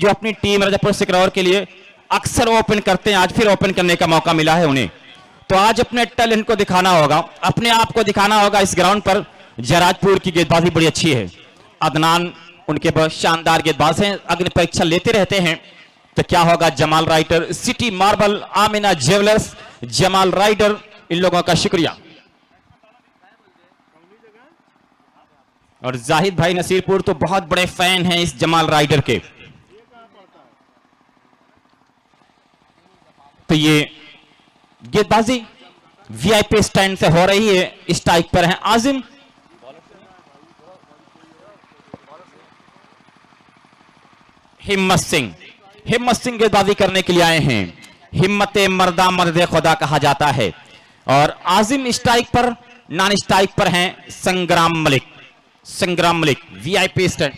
जो अपनी टीम रजतपुर सिकरौर के लिए अक्सर ओपन करते हैं, आज फिर ओपन करने का मौका मिला है उन्हें। तो आज अपने टैलेंट को दिखाना होगा, अपने आप को दिखाना होगा इस ग्राउंड पर। जयराजपुर की गेंदबाजी बड़ी अच्छी है, अदनान उनके बहुत शानदार गेंदबाज हैं, अग्नि परीक्षा लेते रहते हैं। तो क्या होगा, Jamal rider, city marble, Amina jewellers, Jamal rider, इन लोगों का शुक्रिया। और जाहिद भाई नसीरपुर तो बहुत बड़े फैन हैं इस जमाल राइडर के। तो ये गेंदबाजी वीआईपी स्टैंड से हो रही है, स्ट्राइक पर है आजिम। हिम्मत सिंह गेंदबाजी करने के लिए आए हैं। हिम्मते मर्दा मर्दे खुदा कहा जाता है। और आजिम स्ट्राइक पर, नॉन स्ट्राइक पर हैं संग्राम मलिक वीआईपी स्टैंड।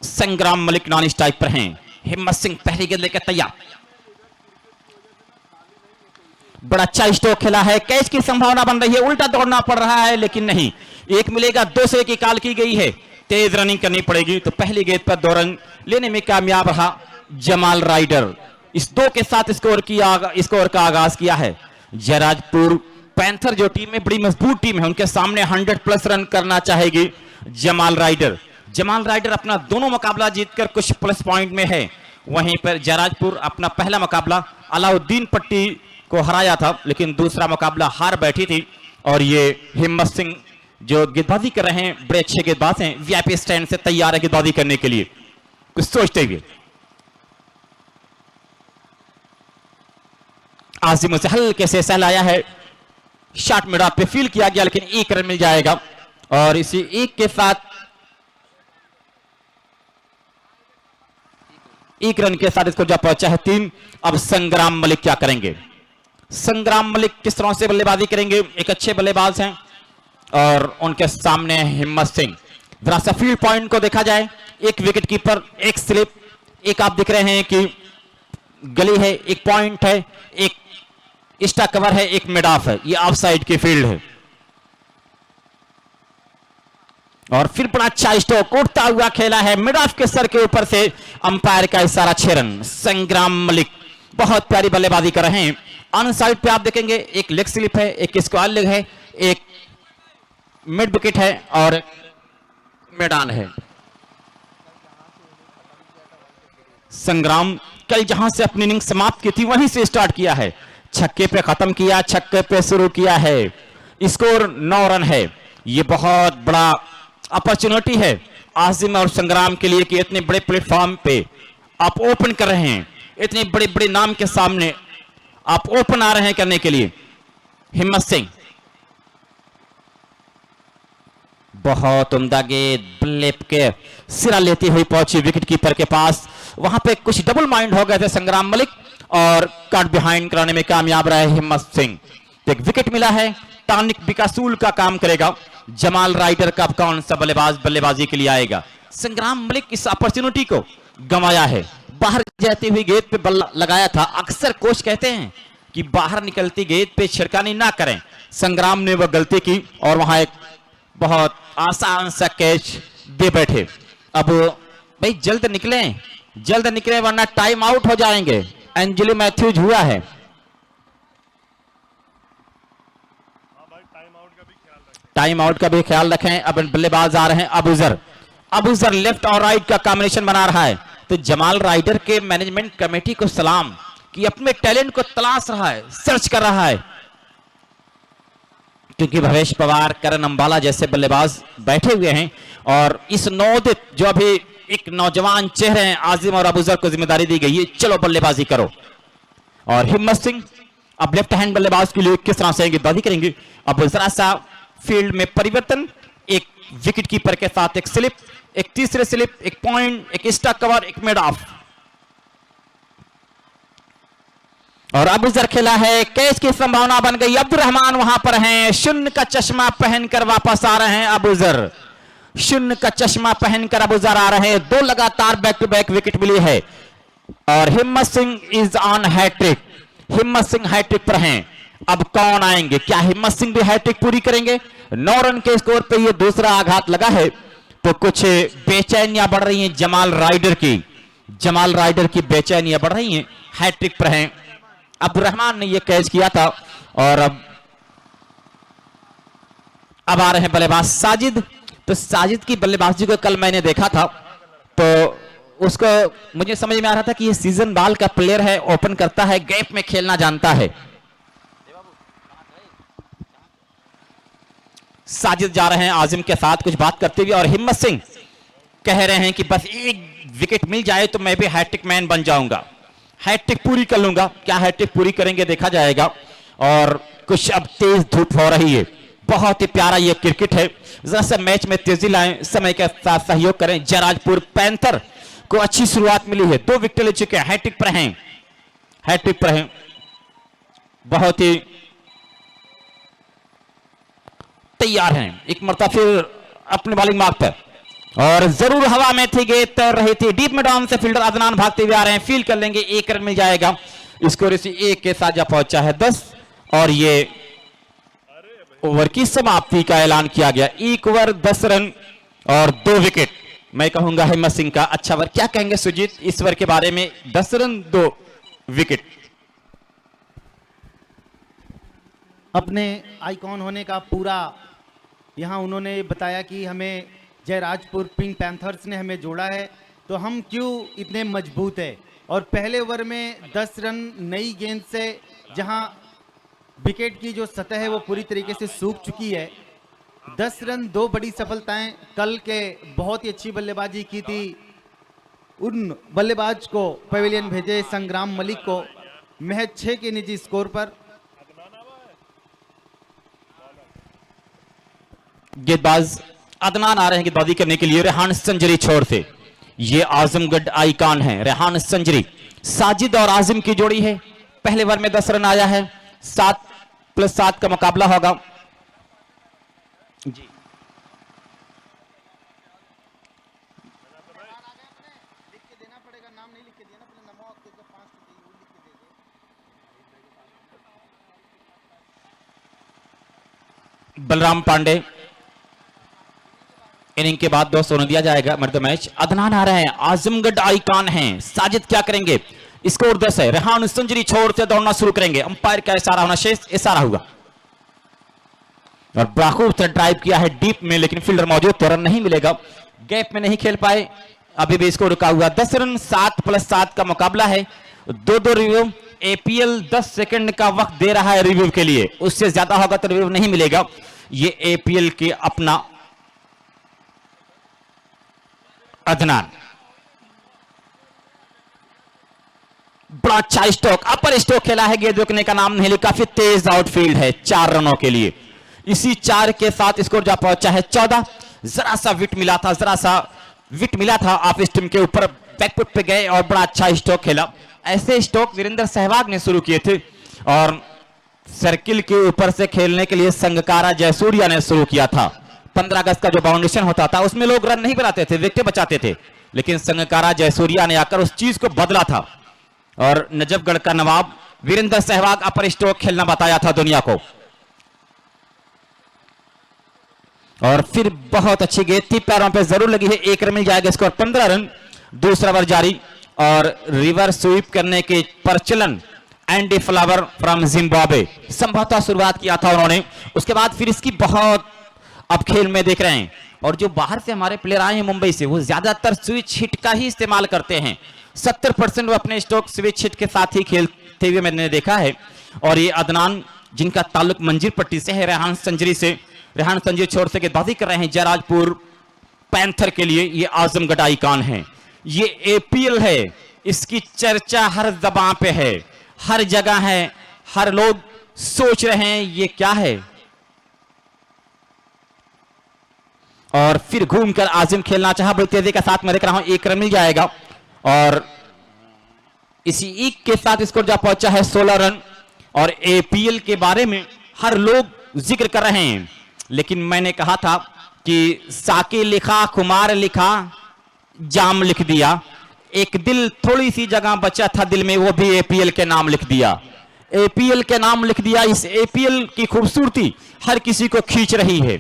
संग्राम मलिक नॉन स्ट्राइक पर हैं। हिम्मत सिंह पहली गेंद लेकर तैयार। बड़ा अच्छा स्ट्रोक खेला है, कैच की संभावना बन रही है, उल्टा दौड़ना पड़ रहा है लेकिन नहीं, एक मिलेगा। 2 से 1 की कॉल की गई है, तेज रनिंग करनी पड़ेगी। तो पहली गेंद पर 2 रन लेने में कामयाब रहा जमाल राइडर। इस 2 के साथ स्कोर का आगाज किया है। जयराजपुर पैंथर जो टीम है, बड़ी मजबूत टीम है, उनके सामने 100+ रन करना चाहेगी जमाल राइडर अपना दोनों मुकाबला जीतकर कुछ प्लस पॉइंट में है। वहीं पर जयराजपुर अपना पहला मुकाबला अलाउद्दीन पट्टी को हराया था, लेकिन दूसरा मुकाबला हार बैठी थी। और ये हिम्मत सिंह जो गेंदबाजी कर रहे हैं, बड़े अच्छे गेंदबाज हैं, वीआईपी स्टैंड से तैयार है गेंदबाजी करने के लिए, कुछ सोचते हुए। आजिम से हल्के से सहलाया है, शॉट मिड ऑफ पे फील किया गया, लेकिन 1 रन मिल जाएगा। और इसी 1 के साथ 1 रन के साथ इसको जब पहुंचा है 3। अब संग्राम मलिक क्या करेंगे? संग्राम मलिक किस तरह से बल्लेबाजी करेंगे? एक अच्छे बल्लेबाज हैं और उनके सामने हिम्मत सिंह। जरा सा फील्ड पॉइंट को देखा जाए, 1 विकेट कीपर, 1 स्लिप, एक आप दिख रहे हैं कि गली है, 1 पॉइंट है, 1 एक्स्ट्रा कवर है, 1 मिड ऑफ है। ये ऑफ साइड की फील्ड है। और फिर बड़ा अच्छा स्ट्रोक उड़ता हुआ खेला है मिड ऑफ के सर के ऊपर से, अंपायर का इशारा, 6 रन। संग्राम मलिक बहुत प्यारी बल्लेबाजी कर रहे हैं। ऑन साइड पे आप देखेंगे 1 लेग स्लिप है, 1 स्क्वायर लेग है, 1 मिड विकेट है और मिड ऑन है। संग्राम कल जहां से अपनी इनिंग समाप्त की थी वहीं से स्टार्ट किया है, छक्के पे खत्म किया, छक्के पे शुरू किया है। स्कोर 9 रन है। ये बहुत बड़ा अपॉर्चुनिटी है आजिम और संग्राम के लिए कि इतने बड़े प्लेटफॉर्म पे आप ओपन कर रहे हैं, इतने बड़े बड़े नाम के सामने आप ओपन आ रहे हैं करने के लिए। हिम्मत सिंह बहुत उम्दा गेंद, ब्लेप के सिरा लेती हुई पहुंची विकेट कीपर के पास। वहां पे कुछ डबल माइंड हो गए थे संग्राम मलिक और कट बिहाइंड कराने में कामयाब रहे हिम्मत सिंह। एक विकेट मिला है, टानिक बिकासूल का काम करेगा। जमाल राइडर का कौन सा बल्लेबाजी के लिए आएगा? संग्राम मलिक इस अपॉर्चुनिटी को गंवाया है, बाहर जाती हुई गेंद पे बल्ला लगाया था। अक्सर कोच कहते हैं कि बाहर निकलती गेंद पे छिड़कानी ना करें, संग्राम ने वह गलती की और वहां एक बहुत आसान सा कैच दे बैठे। अब भाई जल्द निकले वरना टाइम आउट हो जाएंगे। एंजेलो मैथ्यूज हुआ है, टाइम आउट का भी ख्याल रखें। अब बल्लेबाज आ रहे हैं अबूजर लेफ्ट और राइट का कॉम्बिनेशन बना रहा है। तो जमाल राइडर के मैनेजमेंट कमेटी को सलाम कि अपने टैलेंट को तलाश रहा है, सर्च कर रहा है, क्योंकि भवेश पवार, करण अंबाला जैसे बल्लेबाज बैठे हुए हैं और इस नवोदित जो अभी एक नौजवान चेहरे हैं आजिम और अबूजर को जिम्मेदारी दी गई है, चलो बल्लेबाजी करो। और हिम्मत सिंह अब लेफ्ट हैंड बल्लेबाज के लिए किस तरह से गेंदबाजी करेंगे? अब जरा सा फील्ड में परिवर्तन, 1 विकेट कीपर के साथ 1 स्लिप, 1 तीसरे slip, 1 point, 1 extra cover, 1 mid of. और अबूजर खेला है, कैच की संभावना बन गई। अब्दुल रहमान वहां पर हैं, 0 का चश्मा पहनकर वापस आ रहे हैं अबूजर। 0 का चश्मा पहनकर अबूजर आ रहे हैं। 2 लगातार बैक टू बैक विकेट मिली है और हिम्मत सिंह इज ऑन हैट्रिक। हिम्मत सिंह हैट्रिक पर हैं। अब कौन आएंगे? क्या हिम्मत सिंह भी हैट्रिक पूरी करेंगे? 9 रन के स्कोर पे ये दूसरा आघात लगा है, तो कुछ बेचैनियां बढ़ रही हैं जमाल राइडर की बेचैनियां बढ़ रही हैं। हैट्रिक पर हैं, अब्दुर्रहमान ने ये कैच किया था और अब आ रहे हैं बल्लेबाज साजिद। तो साजिद की बल्लेबाजी को कल मैंने देखा था, तो उसको मुझे समझ में आ रहा था कि ये सीजन बाल का प्लेयर है, ओपन करता है, गैप में खेलना जानता है। साजिद जा रहे हैं आजिम के साथ कुछ बात करते हुए, और हिम्मत सिंह कह रहे हैं कि बस एक विकेट मिल जाए तो मैं भी हैट्रिक मैन बन जाऊंगा, हैट्रिक पूरी कर लूंगा। क्या हैट्रिक पूरी करेंगे देखा जाएगा। और कुछ अब तेज धूप हो रही है, बहुत ही प्यारा ये क्रिकेट है। जरा सा मैच में तेजी लाएं, समय के साथ सहयोग करें। जयराजपुर पैंथर को अच्छी शुरुआत मिली है, 2 विकेट ले चुके हैं, हैट्रिक पर हैं, बहुत ही तैयार हैं। एक मरतबा फिर अपने बॉलिंग मार्क पर, और जरूर हवा में थी, गेंद तैर रही थी, डीप में डाउन से फील्डर अदनान भागते हुए आ रहे हैं, फील्ड कर लेंगे, 1 रन मिल जाएगा। स्कोर इसी 1 के साथ जा पहुंचा है 10, और ये ओवर की समाप्ति का ऐलान किया गया। 1 ओवर 10 रन और 2 विकेट। मैं कहूंगा हिम्मत सिंह का अच्छा ओवर। क्या कहेंगे सुजीत इस ओवर के बारे में? 10 रन 2 विकेट। अपने आइकॉन होने का पूरा यहाँ उन्होंने बताया कि हमें जयराजपुर पिंक पैंथर्स ने हमें जोड़ा है, तो हम क्यों इतने मजबूत है। और पहले ओवर में 10 रन नई गेंद से, जहाँ विकेट की जो सतह है वो पूरी तरीके से सूख चुकी है। 10 रन 2 बड़ी सफलताएं। कल के बहुत ही अच्छी बल्लेबाजी की थी, उन बल्लेबाज को पवेलियन भेजे संग्राम मलिक को महज 6 के निजी स्कोर पर। गेंदबाज अदनान आ रहे हैं गेंदबाजी करने के लिए रेहान संजरी छोर से। ये आजमगढ़ आइकान है रेहान संजरी। साजिद और आजिम की जोड़ी है, पहले ओवर में 10 रन आया है, 7+7 का मुकाबला होगा जी। बलराम पांडे इनिंग के बाद 200 रन दिया जाएगा मर्द मैच। अदनान आ रहे हैं, आजमगढ़ आइकान हैं। साजिद क्या करेंगे? स्कोर 10 है। रेहान संजरी छोर से दौड़ना शुरू करेंगे, अंपायर का इशारा होना शेष इशारा हुआ, और बाखूब से ड्राइव किया है डीप में, लेकिन फील्डर मौजूद तो रन नहीं मिलेगा, गैप में नहीं खेल पाए, अभी भी इसको रुका हुआ। 10 रन 7+7 का मुकाबला है। 2-2 रिव्यू। एपीएल 10 सेकंड का वक्त दे रहा है रिव्यू के लिए, उससे ज्यादा होगा तो रिव्यू नहीं मिलेगा। ये एपीएल के अपना अदनान, बड़ा अच्छा स्ट्रोक, अपर स्ट्रोक खेला है, गेंद रुकने का नाम नहीं लिया, काफी तेज आउटफील्ड है 4 रनों के लिए। इसी 4 के साथ स्कोर जा पहुंचा है 14। जरा सा विट मिला था ऑफ स्टंप के ऊपर, बैकफुट पे गए और बड़ा अच्छा स्ट्रोक खेला। ऐसे स्ट्रोक वीरेंद्र सहवाग ने शुरू किए थे, और सर्किल के ऊपर से खेलने के लिए संगकारा जयसूर्या ने शुरू किया था। 15 अगस्त का जो बाउंडेशन होता था उसमें लोग रन नहीं बनाते थे, विकेट बचाते थे, लेकिन संगकारा जयसूर्या ने आकर उस चीज को बदला था, और नजफगढ़ का नवाब वीरेंद्र सहवाग अपर स्ट्रोक खेलना बताया था दुनिया को। और फिर बहुत अच्छी गेंद थी, पैरों पे जरूर लगी है, 1 रन मिल जाएगा, स्कोर 15 रन। दूसरा ओवर जारी, और रिवर्स स्वीप करने के प्रचलन एंडी फ्लावर फ्रॉम जिम्बाब्वे संभवतः शुरुआत किया था उन्होंने, उसके बाद फिर इसकी बहुत अब खेल में देख रहे हैं। और जो बाहर से हमारे प्लेयर आए हैं मुंबई से, वो ज्यादातर स्विच हिट का ही इस्तेमाल करते हैं, 70% वो अपने स्ट्रोक स्विच हिट के साथ ही खेलते हुए मैंने देखा है। और ये अदनान जिनका ताल्लुक मंजीर पट्टी से है, रेहान संजरी छोर से गेंदबाजी कर रहे हैं जयराजपुर पैंथर के लिए। ये आजमगढ़ आइकान है, ये एपीएल है, इसकी चर्चा हर जबान पे है, हर जगह है, हर लोग सोच रहे हैं ये क्या है। और फिर घूमकर आजिम खेलना चाहा, बड़ी तेजी के साथ मैं देख रहा हूं, 1 रन मिल जाएगा, और इसी 1 के साथ स्कोर जा पहुंचा है 16 रन। और एपीएल के बारे में हर लोग जिक्र कर रहे हैं, लेकिन मैंने कहा था कि साके लिखा, कुमार लिखा, जाम लिख दिया, एक दिल थोड़ी सी जगह बचा था दिल में, वो भी एपीएल के नाम लिख दिया। एपीएल के नाम लिख दिया। इस एपीएल की खूबसूरती हर किसी को खींच रही है।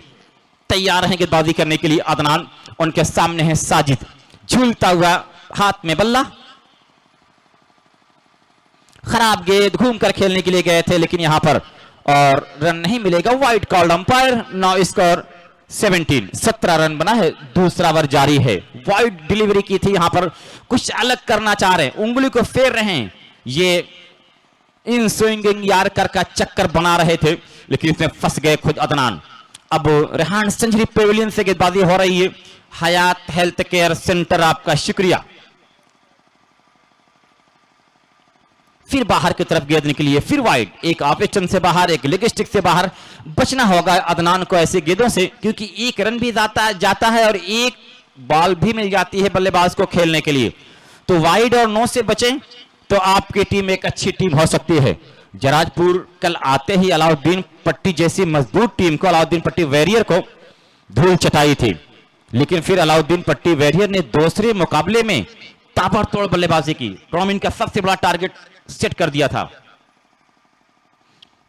तैयार हैं गेंदबाजी करने के लिए अदनान, उनके सामने है साजिद, झूलता हुआ हाथ में बल्ला। खराब गेंद, घूमकर खेलने के लिए गए थे लेकिन यहां पर और रन नहीं मिलेगा। Wide called umpire. No score 17 run बना है, दूसरा ओवर जारी है। वाइड डिलीवरी की थी, यहां पर कुछ अलग करना चाह रहे हैं, उंगली को फेर रहे हैं। ये इन स्विंगिंग यार्कर का चक्कर बना रहे थे लेकिन इसमें फंस गए खुद अदनान। अब रेहान सेंचुरी पेविलियन से गेंदबाजी हो रही है। हयात हेल्थ केयर सेंटर, आपका शुक्रिया। फिर बाहर की तरफ गेंद निकली है, फिर वाइड, एक ऑफ स्टंप से बाहर, एक लेग स्टिक से बाहर। बचना होगा अदनान को ऐसे गेंदों से, क्योंकि एक रन भी जाता है और एक बॉल भी मिल जाती है बल्लेबाज को खेलने के लिए। तो वाइड और नो से बचें तो आपकी टीम एक अच्छी टीम हो सकती है। जराजपुर कल आते ही अलाउद्दीन पट्टी जैसी मजबूत टीम को, अलाउद्दीन पट्टी वॉरियर को धूल चटाई थी, लेकिन फिर अलाउद्दीन पट्टी वॉरियर ने दूसरे मुकाबले में ताबड़तोड़ बल्लेबाजी की। टूर्नामेंट का सबसे बड़ा टारगेट सेट कर दिया था।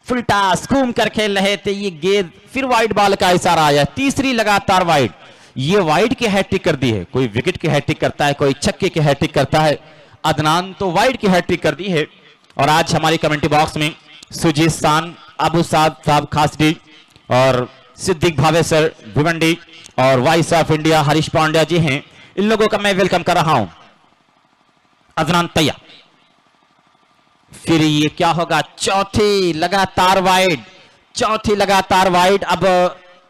फुल टॉस घूम कर खेल रहे थे, ये गेंद फिर वाइड बॉल का इशारा आया। तीसरी लगातार वाइड, ये वाइड की हैट्रिक कर दी है। कोई विकेट की हैट्रिक करता है, कोई छक्के की हैट्रिक करता है, अदनान तो वाइड की हैट्रिक कर दी है। और आज हमारी कमेंट्री बॉक्स में सुजीत सान, अबू साद साहब खासडी और सिद्दीक भावेसर भिवंडी और voice of India Harish Pandya ji हैं। इन लोगों का मैं वेलकम कर रहा हूं। अदनान तैयार, फिर ये क्या होगा? चौथी लगातार वाइड, चौथी लगातार वाइड। अब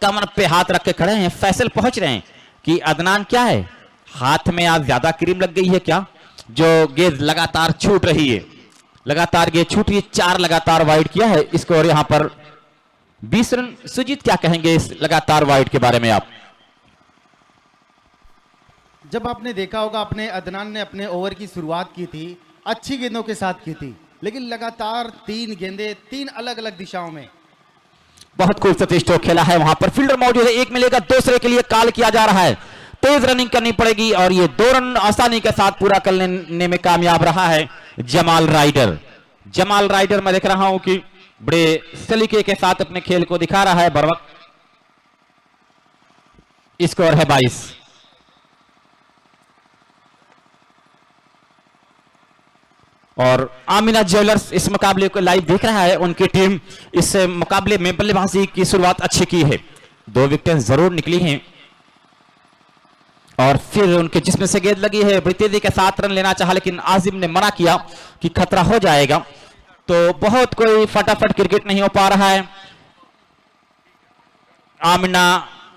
कमर पे हाथ रख के खड़े हैं, फैसल पहुंच रहे हैं कि अदनान क्या है, हाथ में आज ज्यादा क्रीम लग गई है क्या, जो गेंद लगातार छूट रही है, लगातार गेंद छूट रही है। 4 लगातार वाइड किया है स्कोर यहां पर 20 रन। सुजीत क्या कहेंगे इस लगातार वाइड के बारे में आप? जब आपने देखा होगा, अपने अदनान ने अपने ओवर की शुरुआत की थी, अच्छी गेंदों के साथ की थी, लेकिन लगातार 3 गेंदें 3 अलग अलग दिशाओं में। बहुत खूबसूरत स्ट्रोक खेला है, वहां पर फील्डर मौजूद है, एक मिलेगा, दूसरे के लिए कॉल किया जा रहा है। तेज रनिंग करनी पड़ेगी और ये 2 रन आसानी के साथ पूरा करने में कामयाब रहा है जमाल राइडर। जमाल राइडर मैं देख रहा हूं कि बड़े सलीके के साथ अपने खेल को दिखा रहा है बर वक्त। स्कोर है 22। और आमिना ज्वेलर्स इस मुकाबले को लाइव देख रहा है। उनकी टीम इस मुकाबले में बल्लेबाजी की शुरुआत अच्छी की है, 2 विकेटें जरूर निकली हैं और फिर उनके जिस्म से गेंद लगी है। बड़ी तेजी के साथ रन लेना चाहा लेकिन आजिम ने मना किया कि खतरा हो जाएगा, तो बहुत कोई फटाफट क्रिकेट नहीं हो पा रहा है। आमिना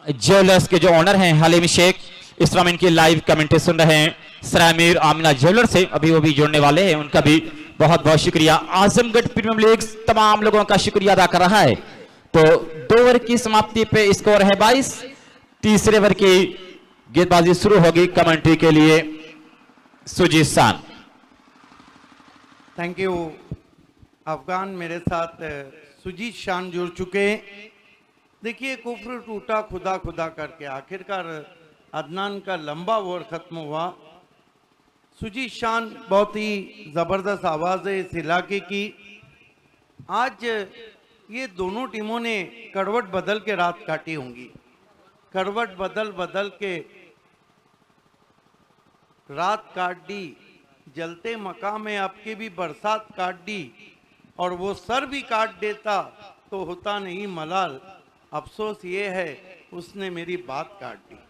ज्वेलर्स के जो ऑनर हैं हलीम शेख, इस टूर्नामेंट की लाइव कमेंट्री सुन रहे हैं सरामीर आमिना ज्वेलर्स से, अभी वो भी जुड़ने वाले हैं, उनका भी बहुत बहुत शुक्रिया। आजमगढ़ प्रीमियम लीग तमाम लोगों का शुक्रिया अदा कर रहा है। तो 2 ओवर की समाप्ति पे स्कोर है 22। तीसरे ओवर की गेंदबाजी शुरू होगी। कमेंट्री के लिए सुजीत सान। Thank you Afghan. मेरे साथ सुजीत शान जुड़ चुके हैं। देखिए, कुफ्र टूटा खुदा खुदा करके आखिरकार अदनान का लंबा ओवर खत्म हुआ। सुजीत शान बहुत ही ज़बरदस्त आवाज़ है इस इलाके की। आज ये दोनों टीमों ने करवट बदल के रात काटी होंगी, करवट बदल बदल के रात काट दी, जलते मकाम में आपकी भी बरसात काट दी, और वो सर भी काट देता तो होता नहीं मलाल। अफसोस ये है उसने मेरी बात काट दी।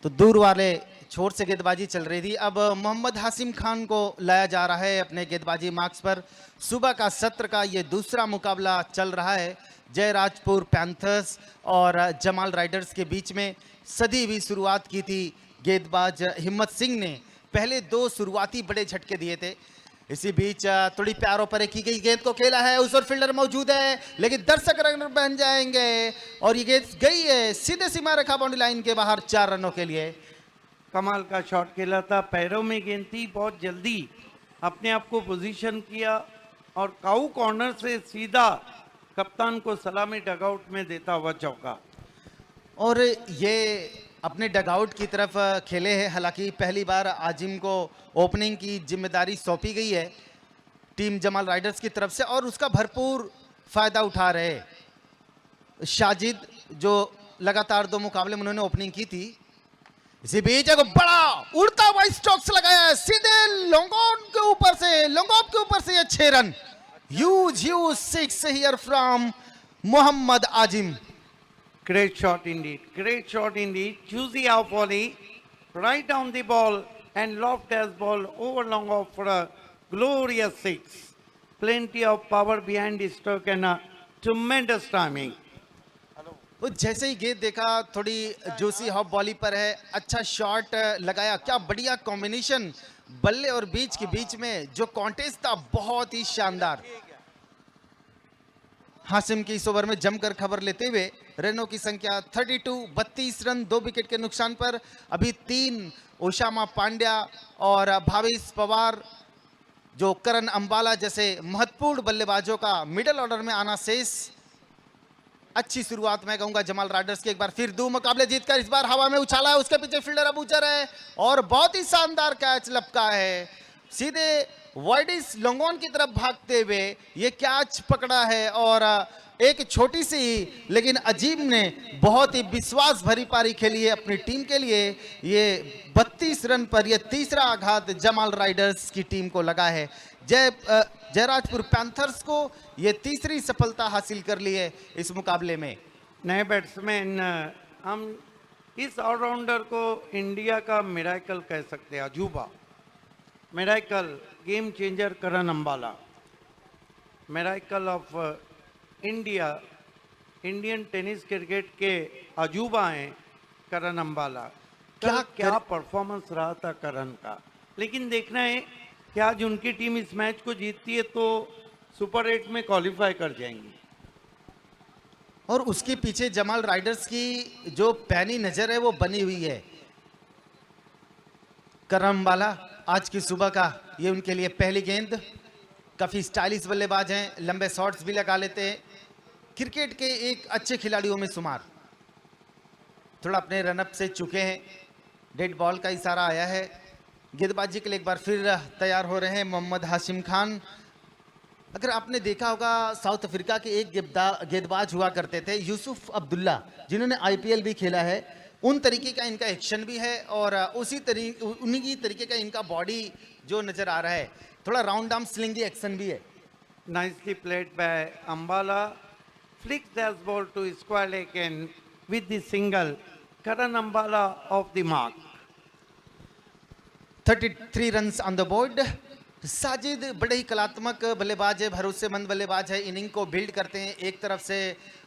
तो दूर वाले छोर से गेंदबाजी चल रही थी। अब मोहम्मद हासिम खान को लाया जा रहा है अपने गेंदबाजी मार्क्स पर। सुबह का सत्र का ये दूसरा मुकाबला चल रहा है जयराजपुर पैंथर्स और जमाल राइडर्स के बीच में। सदी भी शुरुआत की थी गेंदबाज हिम्मत सिंह ने, पहले 2 शुरुआती बड़े झटके दिए थे। इसी बीच थोड़ी प्यारों पर की गई गेंद को खेला है, उस और फील्डर मौजूद है लेकिन दर्शक रन बन जाएंगे और ये गेंद गई है सीधे सीमा रेखा बाउंड्री लाइन के बाहर 4 रनों के लिए। कमाल का शॉट खेला था, पैरों में गेंद थी, बहुत जल्दी अपने आप को पोजीशन किया और काऊ कॉर्नर से सीधा कप्तान को सलामी डगआउट में देता हुआ चौका। और ये अपने डगआउट की तरफ खेले हैं। हालांकि पहली बार आजिम को ओपनिंग की जिम्मेदारी सौंपी गई है टीम जमाल राइडर्स की तरफ से और उसका भरपूर फायदा उठा रहे हैं। शाजिद जो लगातार 2 मुकाबले में उन्होंने ओपनिंग की थी, इसी बीच एक बड़ा उड़ता हुआ स्ट्रोक्स लगाया है सीधे लोंगोन के ऊपर से, लोंगोप के ऊपर से ये 6 run. Huge 6 here from Mohammad Azim. Great shot indeed. Great shot indeed. Choosy off volley, right down the ball and loft as ball over long off for a glorious 6. Plenty of power behind the stroke and a tremendous timing. वो जैसे ही गेंद देखा थोड़ी Joshi hop बॉली पर है, अच्छा shot लगाया। क्या बढ़िया कॉम्बिनेशन बल्ले और बीच के बीच में जो कॉन्टेस्ट था, बहुत ही शानदार। हासिम की इस ओवर में जमकर खबर लेते हुए रनों की संख्या 32, 32 रन 2 विकेट के नुकसान पर। अभी 3 ओशामा पांड्या और भावेश पवार जो करण अंबाला जैसे महत्वपूर्ण बल्लेबाजों का मिडिल ऑर्डर में आना शेष। अच्छी शुरुआत मैं कहूंगा जमाल राइडर्स की। एक बार फिर 2 मुकाबले जीतकर इस बार हवा में उछाला है, उसके पीछे फील्डर अबूजर है और बहुत ही शानदार कैच लपका है। सीधे वाइडिस लोंगोन की तरफ भागते हुए ये कैच पकड़ा है और एक छोटी सी लेकिन अजीम ने बहुत ही विश्वास भरी पारी खेली है अपनी टीम के लिए। ये 32 रन पर यह तीसरा आघात जमाल राइडर्स की टीम को लगा है। जयराजपुर पैंथर्स को ये तीसरी सफलता हासिल कर ली है इस मुकाबले में। नए बैट्समैन, हम इस ऑलराउंडर को इंडिया का मिराकल कह सकते हैं, अजूबा, miracle, game changer Karan Ambala, miracle of India, Indian tennis cricket के अजूबा हैं करण अंबाला। क्या परफॉर्मेंस रहा था करण का। लेकिन देखना है कि आज उनकी टीम इस मैच को जीतती है तो सुपर 8 में क्वालिफाई कर जाएंगी। और उसके पीछे जमाल राइडर्स की जो पैनी नजर है वो बनी हुई है। करण अंबाला आज की सुबह का ये उनके लिए पहली गेंद। काफी स्टाइलिश बल्लेबाज हैं, लंबे शॉट्स भी लगा लेते हैं, क्रिकेट के एक अच्छे खिलाड़ियों में शुमार। थोड़ा अपने रनअप से चुके हैं, डेड बॉल का इशारा आया है। गेंदबाजी के लिए एक बार फिर तैयार हो रहे हैं मोहम्मद हाशिम खान। अगर आपने देखा होगा साउथ अफ्रीका के एक गेंदबाज हुआ करते थे यूसुफ अब्दुल्ला, जिन्होंने आईपीएल भी खेला है, उन तरीके का इनका एक्शन भी है और उन्हीं तरीके का इनका बॉडी जो नजर आ रहा है। थोड़ा राउंड आर्म स्लिंगी एक्शन भी है। Nicely played by Ambala. Flicks that ball to square leg and with the single, Karan Ambala off the mark. 33 runs on the board. Sajid बड़े ही कलात्मक बल्लेबाज है, भरोसेमंद बल्लेबाज है, इनिंग को बिल्ड करते हैं। एक तरफ से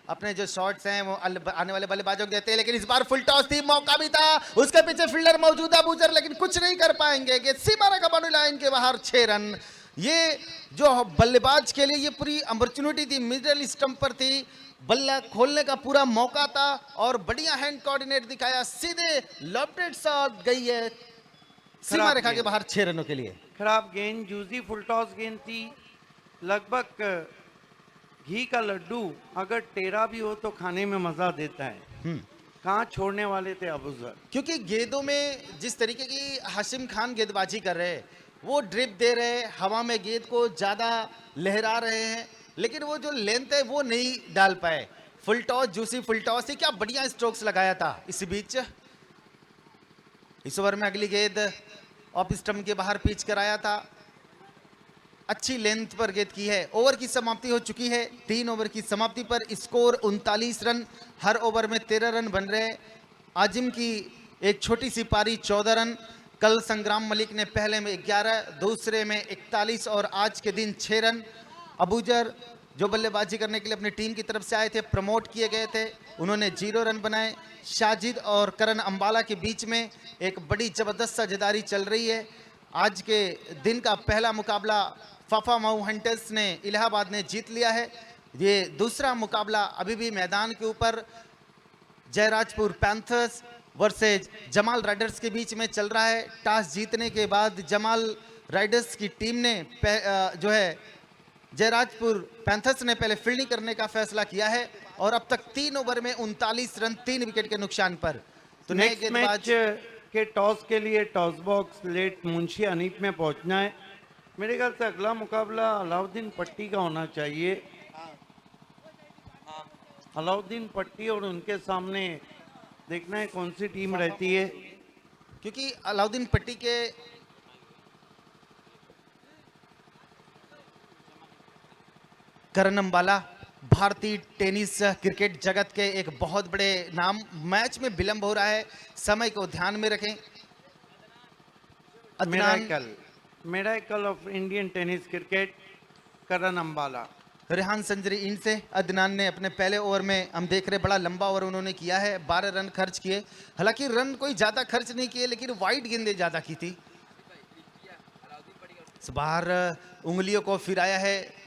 अपने जो शॉट्स हैं वो आने वाले बल्लेबाजों को देते हैं, लेकिन इस बार फुल टॉस थी, मौका भी था, उसके पीछे फील्डर मौजूद है बूजर, लेकिन कुछ नहीं कर पाएंगे। सीमा रेखा बाउंड्री लाइन के बाहर 6 रन। ये जो बल्लेबाज के लिए ये पूरी अपॉर्चुनिटी थी, मिडिल स्टंप पर थी, बल्ला खोलने का पूरा मौका था और बढ़िया हैंड कोऑर्डिनेट दिखाया, सीधे लॉफ्टेड शॉट गई है सीमा रेखा के बाहर 6 रनों के लिए। खराब गेंद, जूजी फुल टॉस गेंद थी, लगभग घी का लड्डू अगर टेढ़ा भी हो तो खाने में मजा देता है। कहाँ छोड़ने वाले थे अबूजर। क्योंकि गेंदों में जिस तरीके की हाशिम खान गेंदबाजी कर रहे हैं, वो ड्रिप दे रहे हैं, हवा में गेंद को ज्यादा लहरा रहे हैं, लेकिन वो जो लेंथ है वो नहीं डाल पाए। Full toss, juicy full toss थी, क्या बढ़िया स्ट्रोक्स लगाया था। इस बीच इस ओवर में अगली गेंद ऑफ स्टंप के बाहर पिच कराया था, अच्छी लेंथ पर गेंद की है। ओवर की समाप्ति हो चुकी है। 3 ओवर की समाप्ति पर स्कोर 39 रन, हर ओवर में 13 रन बन रहे। आजिम की एक छोटी सी पारी 14 रन। कल संग्राम मलिक ने पहले में 11, दूसरे में 41 और आज के दिन 6 रन। अबूजर जो बल्लेबाजी करने के लिए अपनी टीम की तरफ से आए थे, प्रमोट किए गए थे, उन्होंने 0 रन बनाए। शाजिद और करण अंबाला के बीच में एक बड़ी जबरदस्त साझेदारी चल रही है। आज के दिन का पहला मुकाबला फाफा माऊ हंटर्स ने, इलाहाबाद ने जीत लिया है। ये दूसरा मुकाबला अभी भी मैदान के ऊपर Jayrajpur panthers versus Jamal Riders के बीच में चल रहा है। टॉस जीतने के बाद जमाल राइडर्स की टीम ने जो है जयराजपुर पैंथर्स ने पहले फील्डिंग करने का फैसला किया है और अब तक 3 ओवर में 39 रन 3 विकेट के नुकसान पर। तो नए नेक्स्ट मैच गेंदबाज के टॉस के लिए toss box late Munshi Hanif में पहुंचना है। मेरे ख्याल से अगला मुकाबला अलाउद्दीन पट्टी का होना चाहिए। अलाउद्दीन पट्टी और उनके सामने देखना है कौन सी टीम रहती है। क्योंकि अलाउद्दीन पट्टी के करण अंबाला भारतीय टेनिस क्रिकेट जगत के एक बहुत बड़े नाम। मैच में विलंब हो रहा है, समय को ध्यान में रखें। Adnan miracle of Indian tennis cricket Karan Ambala. Rehan Sanjari इन से अदनान ने अपने पहले ओवर में हम देख रहे बड़ा लंबा ओवर उन्होंने किया है, 12 रन खर्च किए। हालांकि रन कोई ज्यादा खर्च नहीं किए लेकिन वाइड गेंदें ज्यादा की थी। इस बार उंगलियों को फिराया है।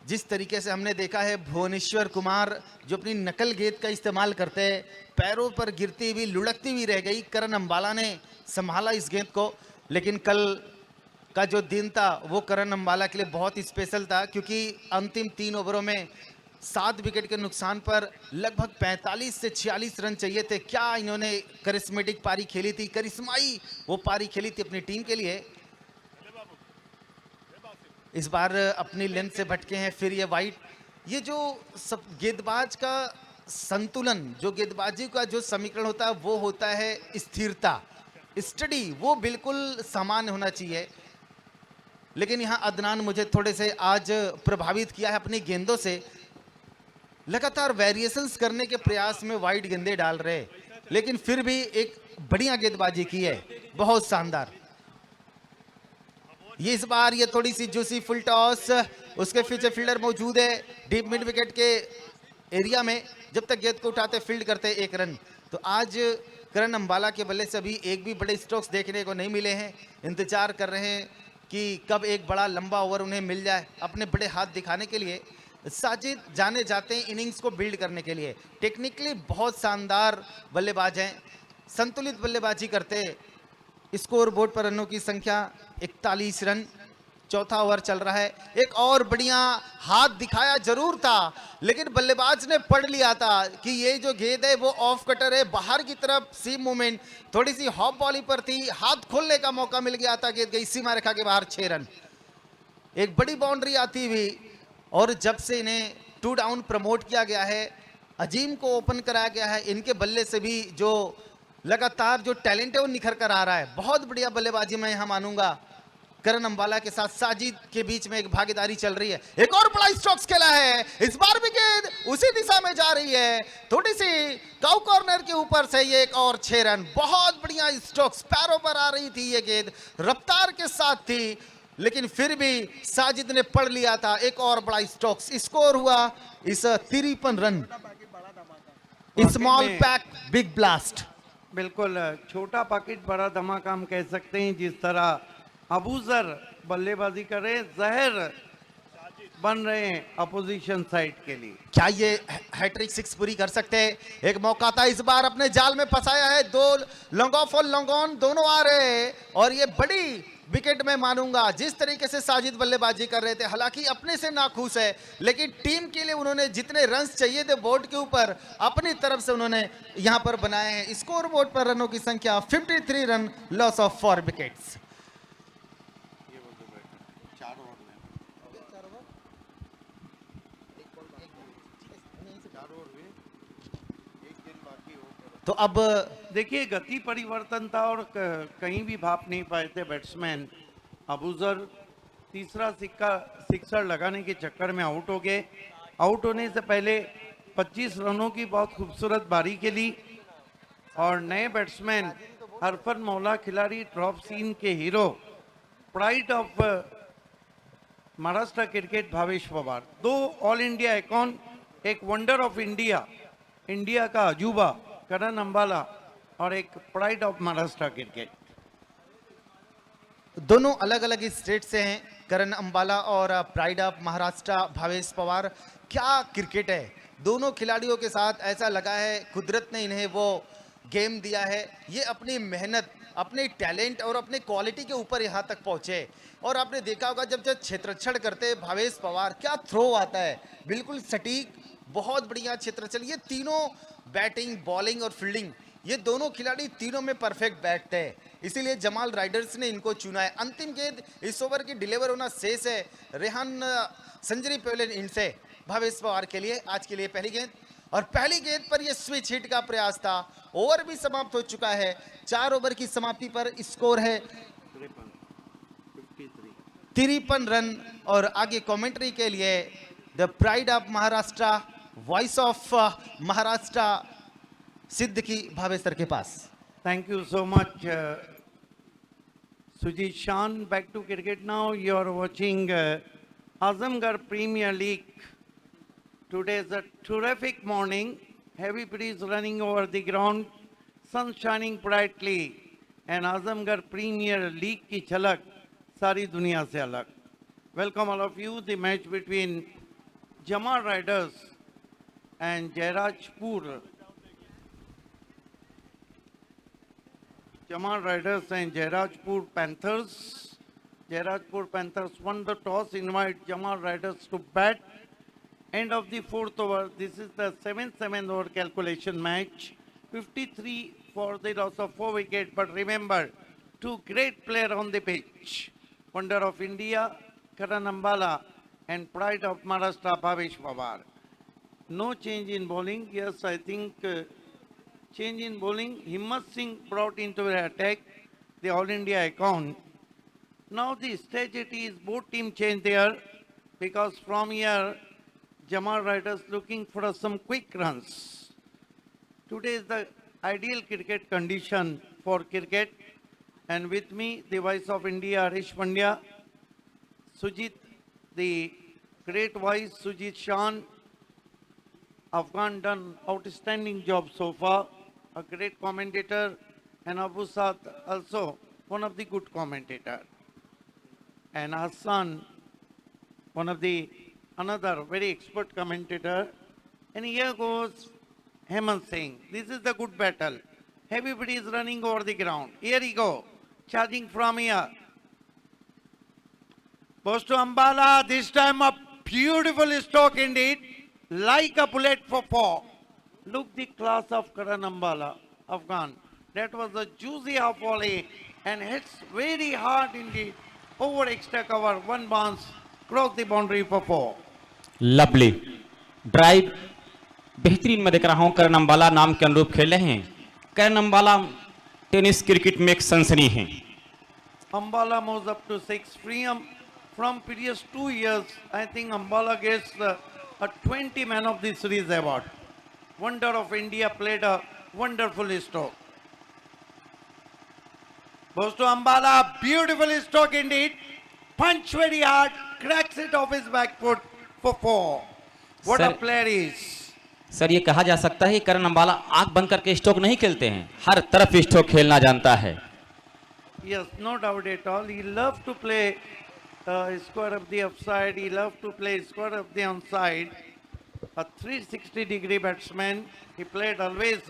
जिस तरीके से हमने देखा है भुवनेश्वर कुमार जो अपनी नकल गेंद का इस्तेमाल करते हैं, पैरों पर गिरती हुई लुढ़कती हुई रह गई। करण अंबाला ने संभाला इस गेंद को, लेकिन कल का जो दिन था वो करण अंबाला के लिए बहुत स्पेशल था, क्योंकि अंतिम 3 ओवरों में 7 विकेट के नुकसान पर लगभग 45 से 46 रन चाहिए थे। क्या इन्होंने करिश्मेटिक पारी खेली थी, करिश्माई वो पारी खेली थी अपनी टीम के लिए। इस बार अपनी लेंथ से भटके हैं, फिर ये वाइड। ये जो सब गेंदबाज का संतुलन, जो गेंदबाजी का जो समीकरण होता है वो होता है स्थिरता, स्टडी, वो बिल्कुल समान होना चाहिए। लेकिन यहाँ अदनान मुझे थोड़े से आज प्रभावित किया है अपनी गेंदों से। लगातार वेरिएशंस करने के प्रयास में वाइड गेंदें डाल रहे, लेकिन फिर भी एक बढ़िया गेंदबाजी की है, बहुत शानदार। ये इस बार ये थोड़ी सी जूसी फुल टॉस, उसके पीछे फील्डर मौजूद है डीप मिड विकेट के एरिया में। जब तक गेंद को उठाते फील्ड करते 1 रन। तो आज करण अंबाला के बल्ले से अभी एक भी बड़े स्ट्रोक्स देखने को नहीं मिले हैं। इंतजार कर रहे हैं कि कब एक बड़ा लंबा ओवर उन्हें मिल जाए अपने बड़े हाथ दिखाने के लिए। साजिद जाने जाते हैं इनिंग्स को बिल्ड करने के लिए। टेक्निकली बहुत शानदार बल्लेबाज हैं, संतुलित बल्लेबाजी करते। स्कोर बोर्ड पर रनों की संख्या 41 रन। चौथा ओवर चल रहा है। एक और बढ़िया हाथ दिखाया जरूर था, लेकिन बल्लेबाज ने पढ़ लिया था कि ये जो गेंद है वो ऑफ कटर है, बाहर की तरफ सीम मूवमेंट थोड़ी सी हॉप बॉली पर थी, हाथ खोलने का मौका मिल गया था, गेंद गई सीमा रेखा के बाहर। 6 रन। एक बड़ी बाउंड्री आती हुई, और जब से इन्हें 2 डाउन प्रमोट किया गया है, अजीम को ओपन कराया गया है, इनके बल्ले से भी जो लगातार जो टैलेंट है वो निखर कर आ रहा है। बहुत बढ़िया बल्लेबाजी मैं यहाँ मानूंगा। करण अंबाला के साथ साजिद के बीच में एक भागीदारी चल रही है। एक और बड़ा स्ट्रोक्स खेला है, इस बार भी गेंद उसी दिशा में जा रही है, थोड़ी सी काउ कॉर्नर के ऊपर से। ये एक और 6 रन। बहुत बढ़िया स्ट्रोक्स, पैरों पर आ रही थी ये गेंद, रफ्तार के साथ थी, लेकिन फिर भी साजिद ने पढ़ लिया था। एक और बड़ा स्ट्रोक्स। स्कोर हुआ इस 53 run. Small pack big blast. बिल्कुल, छोटा पॉकेट बड़ा धमाका हम कह सकते हैं। जिस तरह अबूजर बल्लेबाजी कर रहे हैं, जहर बन रहे हैं अपोजिशन साइड के लिए। क्या ये हैट्रिक 6 पूरी कर सकते हैं? एक मौका था, इस बार अपने जाल में फंसाया है। 2 लॉन्ग ऑफ और लॉन्ग ऑन दोनों आ रहे हैं, और ये बड़ी विकेट में मानूंगा। जिस तरीके से साजिद बल्लेबाजी कर रहे थे, हालांकि अपने से नाखुश है, लेकिन टीम के लिए उन्होंने जितने रन्स चाहिए थे बोर्ड के ऊपर, अपनी तरफ से उन्होंने यहां पर बनाए हैं। स्कोर बोर्ड पर रनों की संख्या 53 रन, लॉस ऑफ 4 विकेट्स। तो अब देखिए, गति परिवर्तन था और कहीं भी भाप नहीं पाए थे बैट्समैन। अबूजर तीसरा सिक्सर लगाने के चक्कर में आउट हो गए। आउट होने से पहले 25 रनों की बहुत खूबसूरत बारी खेली, और नए बैट्समैन हरफन मौला खिलाड़ी ड्रॉप सीन के hero, pride of Maharashtra cricket Bhavesh Pawar. 2 all India icon, एक वंडर ऑफ इंडिया, इंडिया का अजूबा करण अंबाला, और एक प्राइड ऑफ महाराष्ट्र क्रिकेट। दोनों अलग अलग स्टेट से हैं, करण अंबाला और प्राइड ऑफ महाराष्ट्र भावेश पवार। क्या क्रिकेट है दोनों खिलाड़ियों के साथ। ऐसा लगा है कुदरत ने इन्हें वो गेम दिया है, ये अपनी मेहनत अपने टैलेंट और अपने क्वालिटी के ऊपर यहाँ तक पहुंचे। और आपने देखा होगा जब जब क्षेत्ररक्षण करते हैं भावेश पवार, क्या थ्रो आता है, बिल्कुल सटीक, बहुत बढ़िया क्षेत्ररक्षण। ये तीनों बैटिंग, बॉलिंग और फील्डिंग, ये दोनों खिलाड़ी तीनों में परफेक्ट बैठते हैं, इसीलिए जमाल राइडर्स ने इनको चुना है। अंतिम गेंद इस ओवर की डिलीवर होना शेष है। रेहान संजरी पेवलियन इन से भावेश पवार के लिए आज के लिए पहली गेंद, और पहली गेंद पर यह स्विच हिट का प्रयास था। ओवर भी समाप्त हो चुका है। 4 ओवर की समाप्ति पर स्कोर है 53 रन। और आगे कमेंट्री के लिए the pride of Maharashtra, voice of Maharashtra, Siddiqui Bhave sir के पास। Thank you so much, Sujit Shan. Back to cricket now. You are watching Azamgarh Premier League. Today is a terrific morning. Heavy breeze running over the ground, sun shining brightly, and Azamgarh Premier League की झलक सारी दुनिया से अलग. Welcome all of you. The match between Jamar Riders and Jairajpur. Jamar Riders and Jairajpur Panthers. Jairajpur Panthers won the toss, invite Jamar Riders to bat. End of the fourth over. This is the 7th over calculation match. 53 for the loss of 4 wickets. But remember, two great players on the pitch. Wonder of India, Karan Ambala, and pride of Maharashtra, Bhavesh Pawar. No change in bowling. Yes, I think change in bowling. Himmat Singh brought into the attack the All India icon. Now the strategy is both team change there, because from here Jamar Riders looking for some quick runs. Today is the ideal cricket condition for cricket, and with me the voice of India, Harish Pandya, Sujit, the great voice, Sujit Shan. Afghan done outstanding job so far, a great commentator, and Abu Saad also one of the good commentator. And Hassan, one of the another very expert commentator. And here goes Hemant Singh. This is the good battle. Everybody is running over the ground. Here he go, charging from here. Goes to Ambala. This time a beautiful stroke indeed, like a bullet for 4. Look the class of Karan Ambala, Afghan. That was a juicy half volley and hits very hard indeed. Over extra cover, one bounce, cross the boundary for 4. Lovely drive बेहतरीन मैं देख रहा हूं। करण अंबाला नाम के अनुरूप खेल रहे हैं। करण अंबाला टेनिस क्रिकेट में एक सनसनी है। Ambala moves up to 6. From previous 2 years, I think Ambala gets a 20 Man of the Series award. Wonder of India played a wonderful stroke. Goes to Ambala, beautiful stroke indeed. Punch very hard, cracks it off his back foot for 4. What a Sir- player he is. Sir ये कहा जा सकता है कि करण अंबाला आंख बंद करके stroke नहीं खेलते हैं, हर तरफ स्ट्रोक खेलना जानता है। Yes, no doubt at all. He loved to play square of the offside. He loved to play square of the onside. A 360-degree batsman. He played always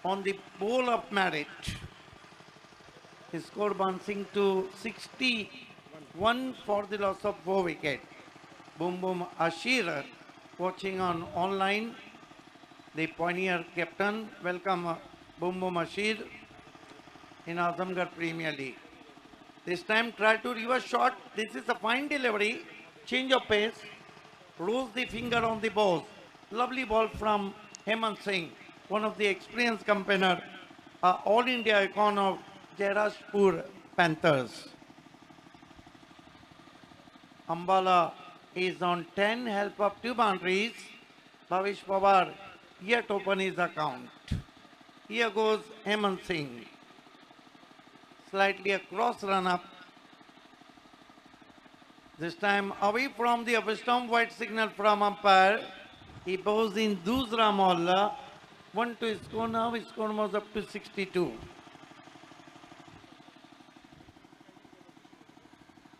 on the ball of merit. His score bouncing to 61 for the loss of 4 wickets. Boom Boom Ashir watching on online. The Pioneer captain. Welcome Boom Boom Ashir in Azamgarh Premier League. This time try to reverse shot. This is a fine delivery. Change of pace. Rose the finger on the balls. Lovely ball from Hemant Singh, one of the experienced campaigner, All India icon of Jairajpur Panthers. Ambala is on 10, help of 2 boundaries. Bhavesh Pawar yet open his account. Here goes Hemant Singh. Slightly a cross run up. This time away from the stump, white signal from umpire. He bows in Dusra Mohalla. 1 to score now. His score was up to 62.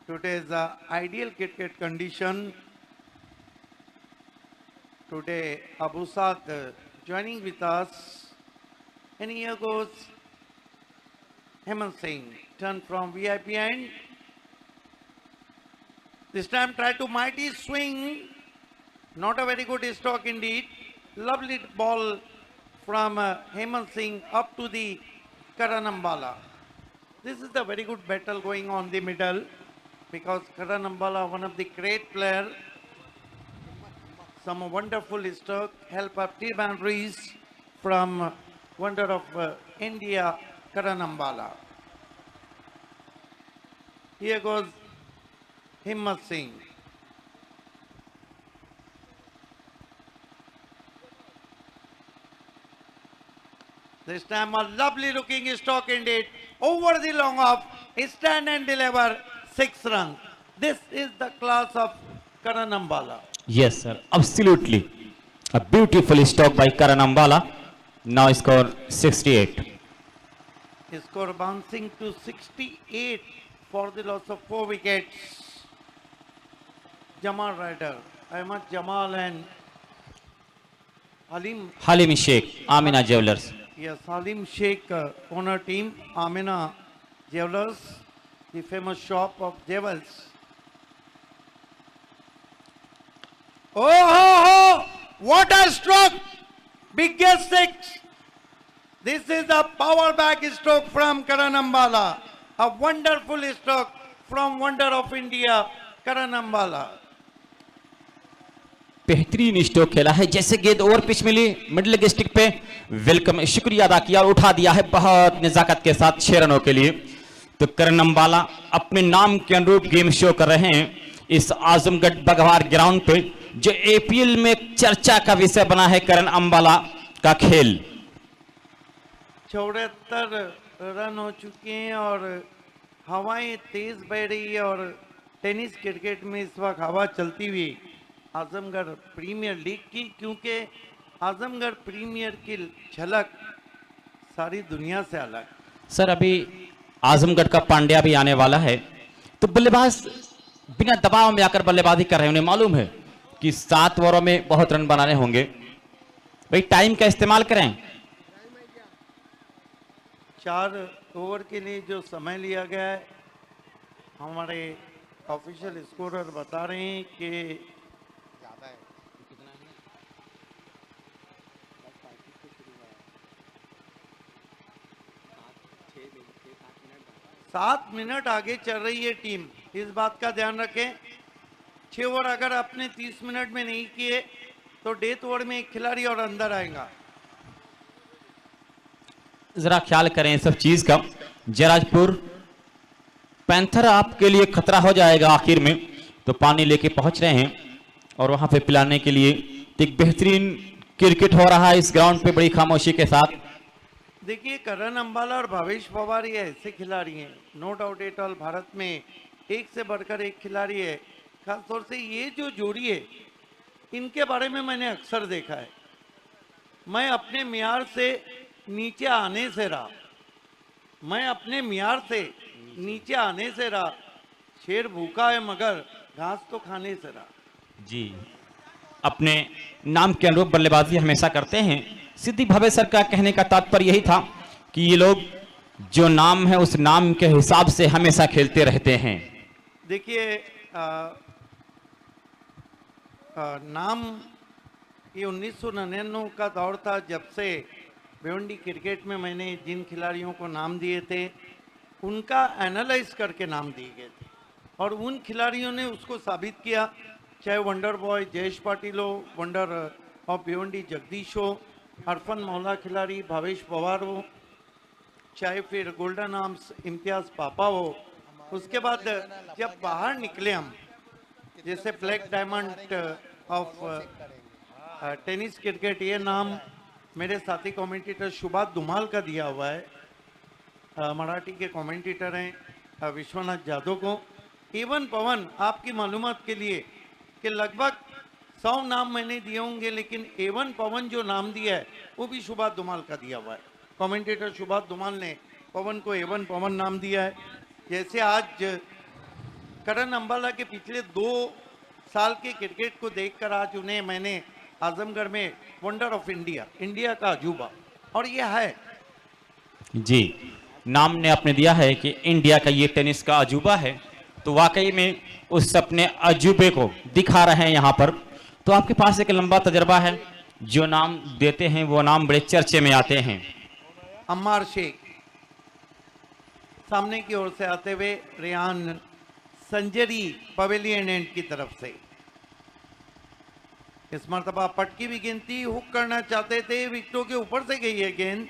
Today's ideal cricket condition. Today Abu Saad joining with us. And here goes Hemant Singh, turn from VIP end. This time try to mighty swing. Not a very good stroke indeed. Lovely ball from Hemant Singh up to the Karan Ambala. This is a very good battle going on the middle because Karan Ambala, one of the great player, some wonderful stroke, help up T boundaries from wonder of India, Karan Ambala. Here goes Himmat Singh. This time a lovely looking stroke indeed. Over the long off, stand and deliver 6 runs. This is the class of Karan Ambala. Yes, sir. Absolutely. A beautiful stroke by Karan Ambala. Now score 68. Score bouncing to 68 for the loss of 4 wickets. Jamal Ryder, Ahmad Jamal and Halim Sheikh, Amina Jewelers. Yes, Halim Sheikh owner team, Amina Jewelers, the famous shop of jewels. Oh, what a stroke! Biggest 6. This is a power back stroke from Karan Ambala. A wonderful stroke from Wonder of India, Karan Ambala. बेहतरीन stroke खेला है, जैसे गेंद over pitch मिली middle leg stick पे welcome शुक्रिया अदा किया और उठा दिया है बहुत नजाकत के साथ 6 रनों के लिए। तो करण अंबाला अपने नाम के अनुरूप गेम शो कर रहे हैं इस आजमगढ़ बघवार ग्राउंड पे, जो एपीएल में चर्चा का विषय बना है करण अंबाला का खेल। 74 रन हो चुके हैं और हवाएं तेज बह रही है और टेनिस क्रिकेट में इस वक्त हवा चलती हुई आजमगढ़ प्रीमियर लीग की, क्योंकि आजमगढ़ प्रीमियर की झलक सारी दुनिया से अलग। सर अभी आजमगढ़ का पांड्या भी आने वाला है, तो बल्लेबाज बिना दबाव में आकर बल्लेबाजी कर रहे हैं। उन्हें मालूम है कि 7 ओवरों में बहुत रन बनाने होंगे, भाई टाइम का इस्तेमाल करें। 4 ओवर के लिए जो समय लिया गया है, हमारे ऑफिशियल स्कोरर बता रहे हैं कि 7 मिनट आगे चल रही है टीम, इस बात का ध्यान रखें। 6 ओवर अगर आपने 30 मिनट में नहीं किए तो डेथ ओवर में एक खिलाड़ी और अंदर आएगा। जरा ख्याल करें सब चीज का। जयराजपुर पैंथर आपके लिए खतरा हो जाएगा आखिर में, तो पानी लेके पहुंच रहे हैं और वहां पे पिलाने के लिए एक बेहतरीन क्रिकेट हो रहा है इस ग्राउंड पे बड़ी खामोशी के साथ। देखिए करण अंबाला और भावेश पवार ये ऐसे खिलाड़ी हैं, no doubt at all, Bharat में एक से बढ़कर एक खिलाड़ी है। खासतौर से ये जो जोड़ी है, इनके बारे में मैंने अक्सर देखा है। मैं अपने मियार से नीचे आने से रहा, मैं अपने मियार से नीचे आने से रहा। शेर भूखा है मगर घास तो खाने से रहा। जी, अपने नाम के अनुरूप बल्लेबाजी हमेशा करते हैं। सिद्धि भवे सर का कहने का तात्पर्य यही था कि ये लोग जो नाम है उस नाम के हिसाब से हमेशा खेलते रहते हैं। देखिए नाम ये 1999 का दौर था जब से भिवंडी क्रिकेट में मैंने जिन खिलाड़ियों को नाम दिए थे उनका एनालाइज करके नाम दिए गए थे और उन खिलाड़ियों ने उसको साबित किया, चाहे वंडर बॉय जयेश पाटिल हो, वंडर ऑफ भिवंडी जगदीश हो, अरफन मौला खिलाड़ी भावेश पवार हो, चाहे फिर गोल्डन आर्म्स इम्तियाज पापा हो। उसके बाद जब बाहर निकले हम, जैसे black diamond of tennis cricket, ये नाम मेरे साथी कमेंटेटर सुभाष धुमाल का दिया हुआ है। मराठी के कमेंटेटर हैं विश्वनाथ जादव को। एवन पवन आपकी मालूमात के लिए कि लगभग 100 नाम मैंने दिए होंगे, लेकिन एवन पवन जो नाम दिया है वो भी सुभाष धुमाल का दिया हुआ है। कमेंटेटर सुभाष धुमाल ने पवन को एवन पवन नाम दिया है। जैसे आज करण अंबाला के पिछले 2 साल के क्रिकेट को देखकर आज उन्हें मैंने आजमगढ़ में वंडर ऑफ इंडिया, इंडिया का अजूबा, और ये है जी नाम ने अपने दिया है कि इंडिया का ये टेनिस का अजूबा है, तो वाकई में उस अपने अजूबे को दिखा रहे हैं यहाँ पर। तो आपके पास एक लंबा तजर्बा है, जो नाम देते हैं वो नाम बड़े चर्चे में आते हैं। अम्मार शेख सामने की ओर से आते हुए रेहान संजरी पवेलियन एंड की तरफ से। इस मरतबा पटकी भी गिनती हुक करना चाहते थे, विकेटों के ऊपर से गई है गेंद।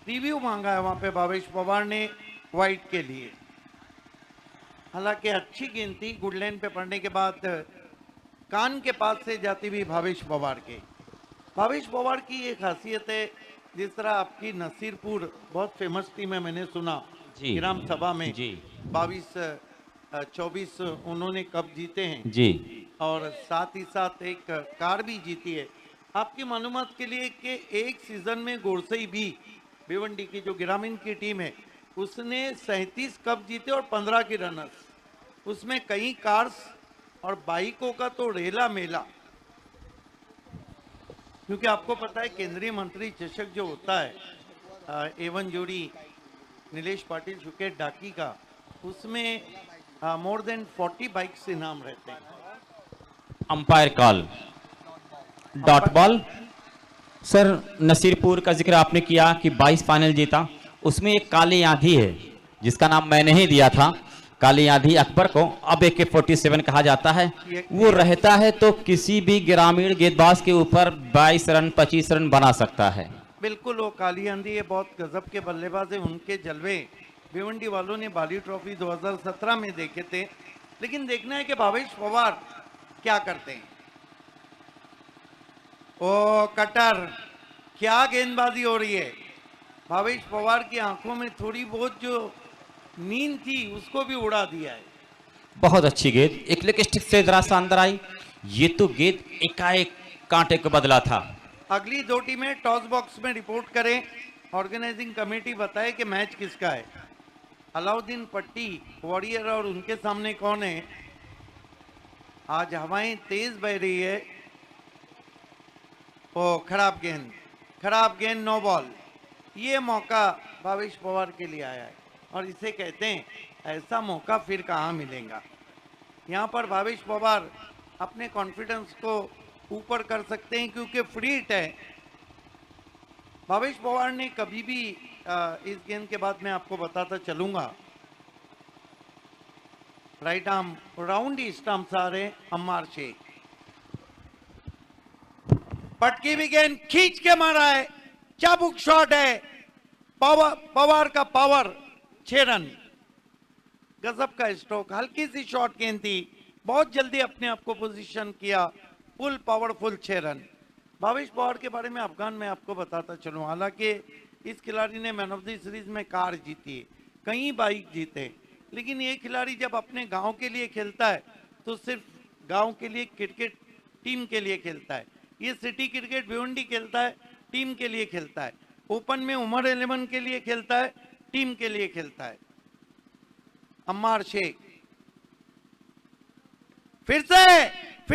रिव्यू मांगा है वहां पे भावेश पवार ने वाइट के लिए। हालांकि अच्छी गेंद थी, गुड लाइन पे पड़ने के बाद कान के पास से जाती हुई भावेश पवार के। भावेश पवार की एक खासियत है, जिस तरह आपकी नसीरपुर बहुत फेमस टीम है, मैंने सुना जी। ग्राम सभा में जी 22-24 उन्होंने कप जीते हैं जी। और साथ ही साथ एक कार भी जीती है। आपकी मालूमात के लिए कि एक सीजन में गोरसई भी भिवंडी की जो ग्रामीण की टीम है उसने 37 कप जीते और 15 की रनर्स, उसमें कई कार्स और बाइकों का तो रेला मेला। क्योंकि आपको पता है केंद्रीय मंत्री चषक जो होता है एवन जोड़ी नीलेश पाटिल शुकेट डाकी का, उसमें मोर देन 40 बाइक्स इनाम रहते हैं। Umpire call dot ball. Sir, Nasirpur का जिक्र आपने किया कि 22 फाइनल जीता, उसमें एक काली आंधी है जिसका नाम मैंने ही दिया था। काली आंधी अकबर को अब AK-47 कहा जाता है। वो रहता है तो किसी भी ग्रामीण गेंदबाज के ऊपर 22 रन 25 रन बना सकता है। बिल्कुल, वो काली आंधी है, बहुत गजब के बल्लेबाज है। उनके जलवे भिवंडी वालों ने बाली ट्रॉफी 2017 में देखे थे। लेकिन देखना है कि भावेश पवार क्या करते हैं। ओ कटर, क्या गेंदबाजी हो रही है। भावेश पवार की आंखों में थोड़ी बहुत जो नींद थी उसको भी उड़ा दिया है। बहुत अच्छी गेंद, एक लेग स्टिक से जरा सा अंदर आई। ये तो गेंद एकाएक कांटे को बदला था। अगली दो टीमें टॉस बॉक्स में रिपोर्ट करें, ऑर्गेनाइजिंग कमेटी बताए कि मैच किसका है। अलाउद्दीन पट्टी वॉरियर और उनके सामने कौन है। आज हवाएं तेज बह रही है। ओ खराब गेंद, नो बॉल। ये मौका भावेश पवार के लिए आया है और इसे कहते हैं ऐसा मौका फिर कहाँ मिलेगा। यहाँ पर भावेश पवार अपने कॉन्फिडेंस को ऊपर कर सकते हैं क्योंकि फ्री हिट है। भावेश पवार ने कभी भी इस गेंद के बाद मैं आपको बताता चलूंगा, राइट आर्म राउंड ही स्टंप्स आ रहे अम्मार शेख। पटकी भी गेंद खींच के मारा है, चाबुक शॉट है। पवार का पावर 6 रन। गजब का स्ट्रोक, हल्की सी शॉट गेंद थी, बहुत जल्दी अपने आप को पोजीशन किया, full powerful 6 run. Bhavesh Pawar के बारे में अफगान में आपको बताता चलूं, हालांकि इस खिलाड़ी ने मैन ऑफ द सीरीज में कार जीती है, कई बाइक जीते, लेकिन ये खिलाड़ी जब अपने गांव के लिए खेलता है तो सिर्फ गांव के लिए क्रिकेट टीम के लिए खेलता है। ये सिटी क्रिकेट भिवंडी खेलता है, टीम के लिए खेलता है। ओपन में उमर 11 के लिए खेलता है, टीम के लिए खेलता है। अम्मार शेख फिर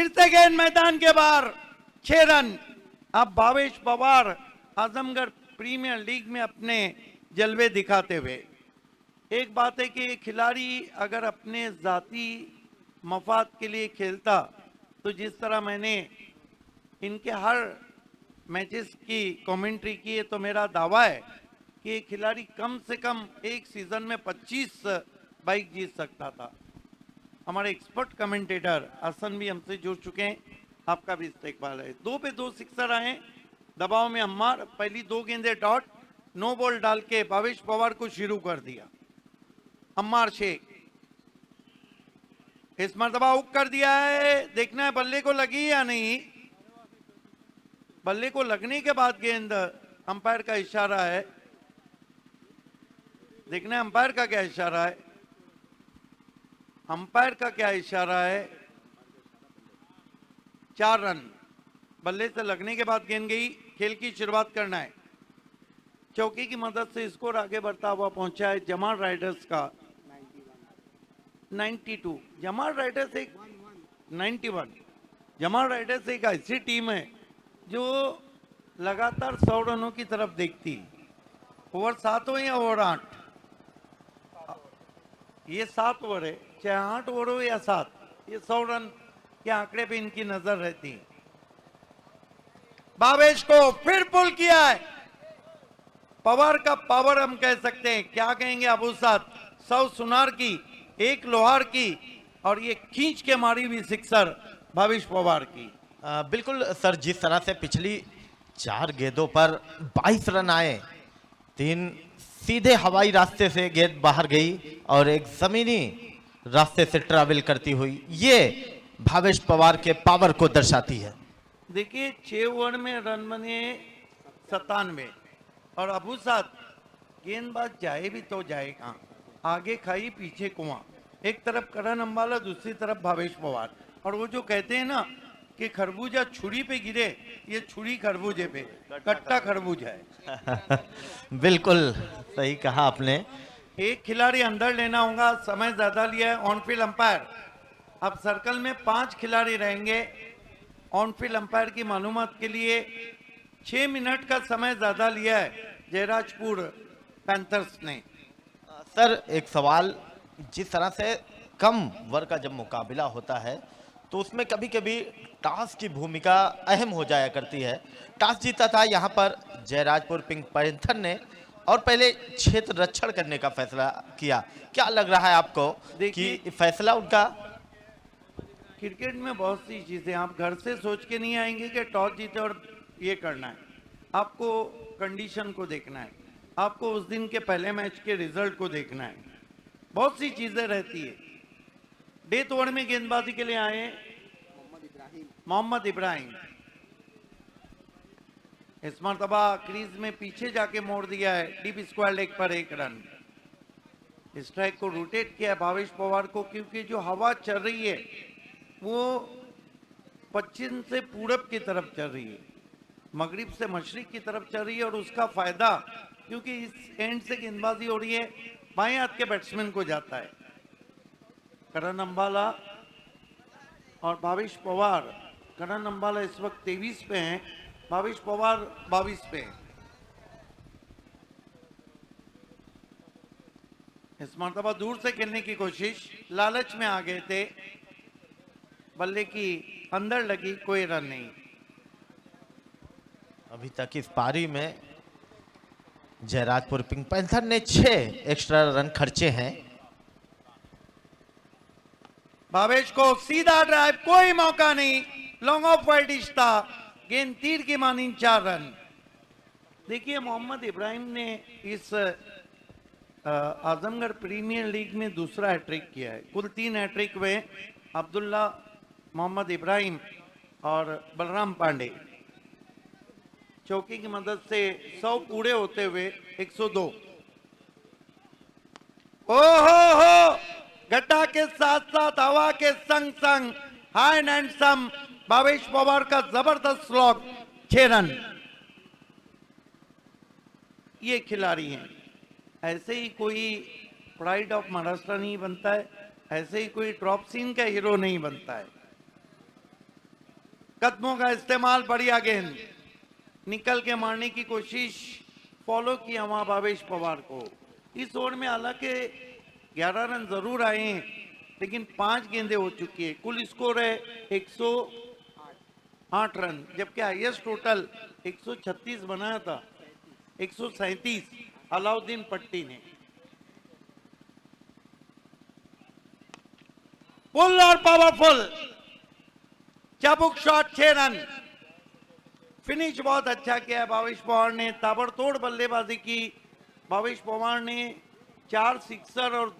से गेंद मैदान के बाहर, 6 रन। अब भावेश पवार आजमगढ़ प्रीमियर लीग में अपने जलवे दिखाते हुए। एक बात है कि खिलाड़ी अगर अपने जाती मफाद के लिए खेलता तो जिस तरह मैंने इनके हर मैचेस की कमेंट्री की है, तो मेरा दावा है कि ये खिलाड़ी कम से कम एक सीजन में 25 बाइक जीत सकता था। हमारे एक्सपर्ट कमेंटेटर हसन भी हमसे जुड़ चुके हैं, आपका भी इस्तेकबाल है। 2 पे 2 सिक्सर आए, दबाव में अम्मार, पहली 2 गेंदे डॉट, नो बॉल डाल के भावेश पवार को शुरू कर दिया। अम्मार शेख इस मरतबा हुक कर दिया है, देखना है बल्ले को लगी या नहीं। बल्ले को लगने के बाद गेंद, अंपायर का इशारा है, देखना है अंपायर का क्या इशारा है। अंपायर का क्या इशारा है। 4 रन, बल्ले से लगने के बाद गेंद गई। खेल की शुरुआत करना है, चौकी की मदद से स्कोर आगे बढ़ता हुआ पहुंचा है जमाल राइडर्स का 92, जमाल राइडर्स एक 91। जमाल राइडर्स एक ऐसी टीम है जो लगातार 100 रनों की तरफ देखती है। ओवर 7 हो या ओवर 8, ये 7 ओवर है, चाहे 8 ओवर हो या 7, ये 100 रन के आंकड़े पे इनकी नजर रहती है। भावेश को फिर पुल किया है, पवार का पावर हम कह सकते हैं, क्या कहेंगे अबू साहब, 100 सुनार की, 1 लोहार की, और ये खींच के मारी हुई सिक्सर भावेश पवार की। बिल्कुल सर, जिस तरह से पिछली 4 गेंदों पर 22 रन आए, 3 सीधे हवाई रास्ते से गेंद बाहर गई और एक जमीनी रास्ते से ट्रैवल करती हुई, ये भावेश पवार के पावर को दर्शाती है। देखिए 6 ओवर में रन बने 97, और अबू साहब गेंदबाज जाए भी तो जाए कहाँ, आगे खाई पीछे कुआं, एक तरफ करण अंबाला, दूसरी तरफ भावेश पवार। और वो जो कहते हैं ना कि खरबूजा छुरी पे गिरे, ये छुरी खरबूजे पे, कट्टा खरबूजा है। बिल्कुल सही कहा आपने। एक खिलाड़ी अंदर लेना होगा, समय ज्यादा लिया है ऑन फील्ड अंपायर। अब सर्कल में 5 खिलाड़ी रहेंगे। ऑन फील्ड अंपायर की मालूमात के लिए 6 मिनट का समय ज्यादा लिया है जयराजपुर पैंथर्स ने। सर एक सवाल, जिस तरह से कम वर्ग का जब मुकाबला होता है तो उसमें कभी कभी टॉस की भूमिका अहम हो जाया करती है। टॉस जीता था यहाँ पर जयराजपुर पिंक पैंथर ने और पहले क्षेत्र रक्षण करने का फैसला किया। क्या लग रहा है आपको कि फैसला उनका? क्रिकेट में बहुत सी चीजें आप घर से सोच के नहीं आएंगे कि टॉस जीते और ये करना है। आपको कंडीशन को देखना है, आपको उस दिन के पहले मैच के रिजल्ट को देखना है, बहुत सी चीजें रहती है। डेथ ओवर में गेंदबाजी के लिए आए मोहम्मद इब्राहिम, इस मरतबा क्रीज में पीछे जाके मोड़ दिया है, डीप स्क्वायर लेग पर 1 रन। स्ट्राइक को रोटेट किया है भावेश पवार को, क्योंकि जो हवा चल रही है वो पश्चिम से पूरब की तरफ चल रही है, मगरिब से मशरिक की तरफ चल रही है, और उसका फायदा क्योंकि इस एंड से गेंदबाजी हो रही है बाएं हाथ के बैट्समैन को जाता है। करण अंबाला और भावेश पवार, करण अंबाला इस वक्त 23 पे हैं, भावेश पवार 22 पे हैं। इस मरतबा दूर से खेलने की कोशिश, लालच में आ गए थे, बल्ले की अंदर लगी, कोई रन नहीं। अभी तक इस पारी में जयराजपुर पिंक पैंथर ने 6 एक्स्ट्रा रन खर्चे हैं। भावेश को सीधा ड्राइव, कोई मौका नहीं, लॉन्ग ऑफ वाइड डिश था, गेंद तीर की मानी 4 रन। देखिए मोहम्मद इब्राहिम ने इस आजमगढ़ प्रीमियर लीग में दूसरा हैट्रिक किया है। कुल 3 हैट्रिक हुए, अब्दुल्ला, मोहम्मद इब्राहिम और बलराम पांडे। चौकी की मदद से 100 पूरे होते हुए 102। ओहो, गड्ढा के साथ साथ हवा के संग संग हाई एंड सम भावेश पवार का जबरदस्त स्लॉग, 6 रन। ये खिलाड़ी हैं, ऐसे ही कोई प्राइड ऑफ महाराष्ट्र नहीं बनता है, ऐसे ही कोई ड्रॉप सीन का हीरो नहीं बनता है। कदमों का इस्तेमाल, बढ़िया गेंद, निकल के मारने की कोशिश, फॉलो किया वहां भावेश पवार को। इस ओवर में हालांकि 11 रन जरूर आए हैं, लेकिन 5 गेंदें हो चुकी है। कुल स्कोर है 108 रन, जबकि हाईएस्ट टोटल 136 बनाया था, 137 अलाउद्दीन पट्टी ने। फुल और पावरफुल चाबुक शॉट, 6 रन। फिनिश बहुत अच्छा किया है भावेश पवार ने, ताबड़तोड़ बल्लेबाजी की। भावेश पवार ने 4 सिक्सर और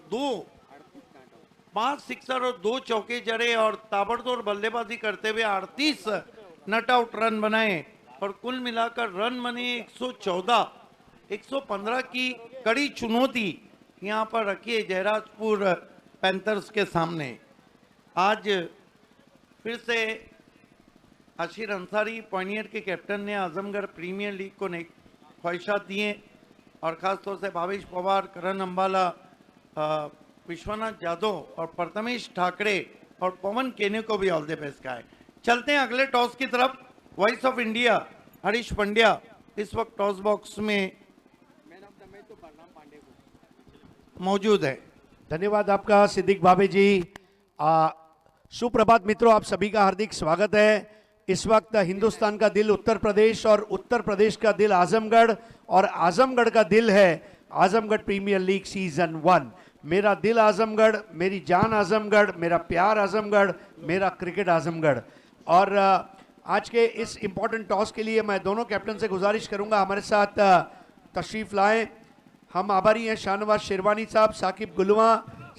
5 सिक्सर और 2 चौके जड़े और ताबड़तोड़ बल्लेबाजी करते हुए 38 नट आउट रन बनाए, और कुल मिलाकर रन बने 114। 115 की कड़ी चुनौती यहां पर रखी है जयराजपुर पैंथर्स के सामने। आज फिर से आशिर अंसारी पॉइनियर के कैप्टन ने आजमगढ़ प्रीमियर लीग को नई ख्वाहिशात दी हैं, और ख़ासतौर से भावेश पवार, करण अंबाला, विश्वनाथ जाधव और प्रथमेश ठाकरे और पवन केने को भी ऑल द बेस्ट कहा है। चलते हैं अगले टॉस की तरफ। Voice of India Harish Pandya इस वक्त टॉस बॉक्स में मौजूद है। धन्यवाद आपका सिद्दीक भावे जी। सुप्रभात मित्रों, आप सभी का हार्दिक स्वागत है। इस वक्त हिंदुस्तान का दिल उत्तर प्रदेश और उत्तर प्रदेश का दिल आजमगढ़ और आजमगढ़ का दिल है आजमगढ़ प्रीमियर लीग सीजन 1। मेरा दिल आजमगढ़, मेरी जान आजमगढ़, मेरा प्यार आजमगढ़, मेरा क्रिकेट आजमगढ़। और आज के इस इम्पोर्टेंट टॉस के लिए मैं दोनों कैप्टन से गुजारिश करूंगा हमारे साथ तशरीफ लाएं। हम आभारी हैं Shahnawaz Sherwani Sahab, Saqib Gulwa,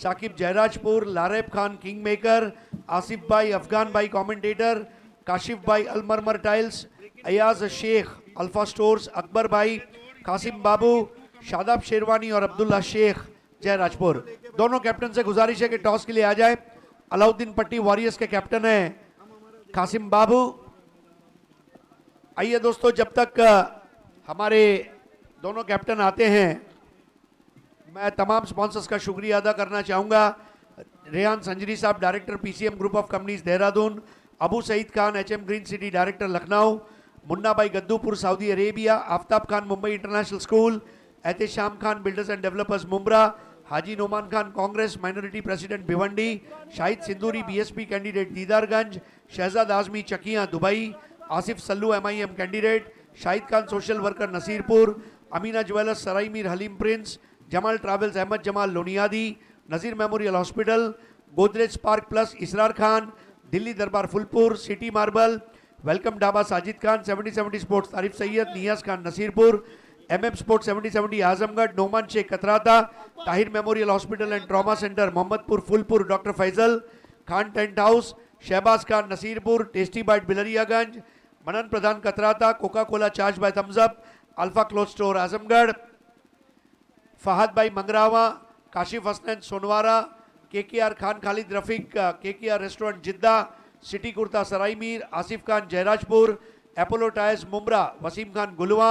Saqib Jairajpur, Lareb Khan king maker, Asif bhai Afghan bhai commentator, Kashif bhai Almarmar tiles, Ayaz Shaikh alpha stores, Akbar bhai, Qasim बाबू, शादाब शेरवानी और अब्दुल्ला शेख जयराजपुर। दोनों कैप्टन से गुजारिश है कि टॉस के लिए आ जाए। अलाउद्दीन पट्टी वॉरियर्स के कैप्टन हैं कासिम बाबू। आइए दोस्तों, जब तक हमारे दोनों कैप्टन आते हैं, मैं तमाम स्पॉन्सर्स का शुक्रिया अदा करना चाहूँगा। Rehan Sanjari Sahab, director PCM group of companies Dehradun, Abu Saeed Khan HM green city director Lucknow, Munna bhai Gaddupur Saudi Arabia, Aftab Khan Mumbai international school, Ehtesham Khan builders and developers Mumbra, Haji Noman Khan Congress minority president Bhiwandi, Shahid Sinduri BSP candidate Didarganj, Shahzad Azmi Chakiyan Dubai, Asif Sallu MIM candidate, Shahid Khan social worker Nasirpur, Amina jewellers Sarai Mir Halim prince, Jamal travels Ahmad Jamal लोनियादी, Nazir memorial hospital, Godrej spark plus Israr Khan, Delhi Darbar Phulpur, city marble, welcome dhaba Sajid Khan, 7070 sports Tarif Syed, Niyaz Khan Nasirpur, MM sports 7070 Azamgarh, Noman Shaikh Katrata, Tahir memorial hospital and trauma centre Mohammadpur Phulpur, doctor Faisal Khan tent house, Shahbaz Khan Nasirpur, tasty bite Bilariyaganj, Manan Pradhan Katrata, Coca Cola charge by Thums Up, alpha cloth store Azamgarh, Fahad bhai Mangrawa, Kashif Hasnain Sonwara, KKR Khan Khalid Rafiq KKR restaurant Jeddah, city kurta Sarai Mir, Asif Khan Jairajpur, Apollo tyres Mumbra, Wasim Khan Gulwa,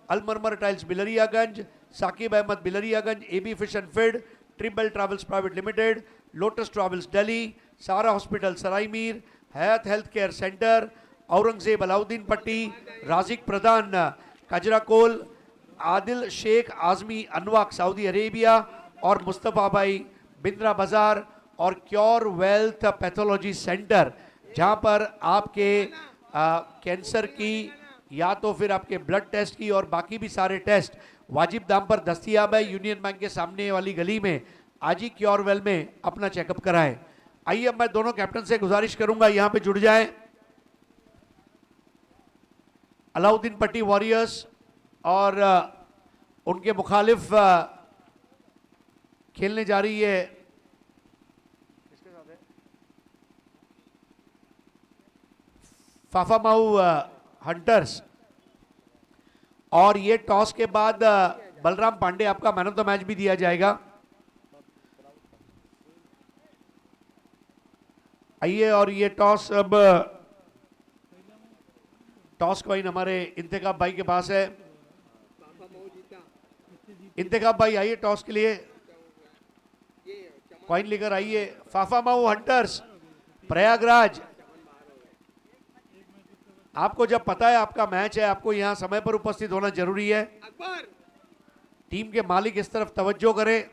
अलमरमर tiles Bilariyaganj, Saqib Ahmad Bilariyaganj, AB fish and feed, triple travels private limited, lotus travels Delhi, Sara hospital Sarai Mir, Hayat health care centre, Aurangzeb Alauddin Patti, Raziq Pradhan Kajrakol, Adil Sheikh Azmi अनवाक Saudi Arabia और मुस्तफ़ा भाई बिंद्रा बाजार और cure wealth pathology centre, जहां पर आपके cancer की या तो फिर आपके ब्लड टेस्ट की और बाकी भी सारे टेस्ट वाजिब दाम पर दस्तियाब है। यूनियन बैंक के सामने वाली गली में आज ही क्योर वेल में अपना चेकअप कराएं। आइए, मैं दोनों कैप्टन से गुजारिश करूंगा यहां पे जुड़ जाएं। अलाउद्दीन पट्टी वॉरियर्स और उनके मुखालिफ खेलने जा रही है फाफामाऊ हंटर्स, और ये टॉस के बाद बलराम पांडे आपका मैन ऑफ द मैच भी दिया जाएगा। आइए, और ये टॉस अब टॉस कॉइन हमारे इंतखाब भाई के पास है। इंतखाब भाई आइए टॉस के लिए, कॉइन लेकर आइए। फाफामाऊ हंटर्स प्रयागराज, आपको जब पता है आपका मैच है, आपको यहां समय पर उपस्थित होना जरूरी है। टीम के मालिक इस तरफ तवज्जो करें।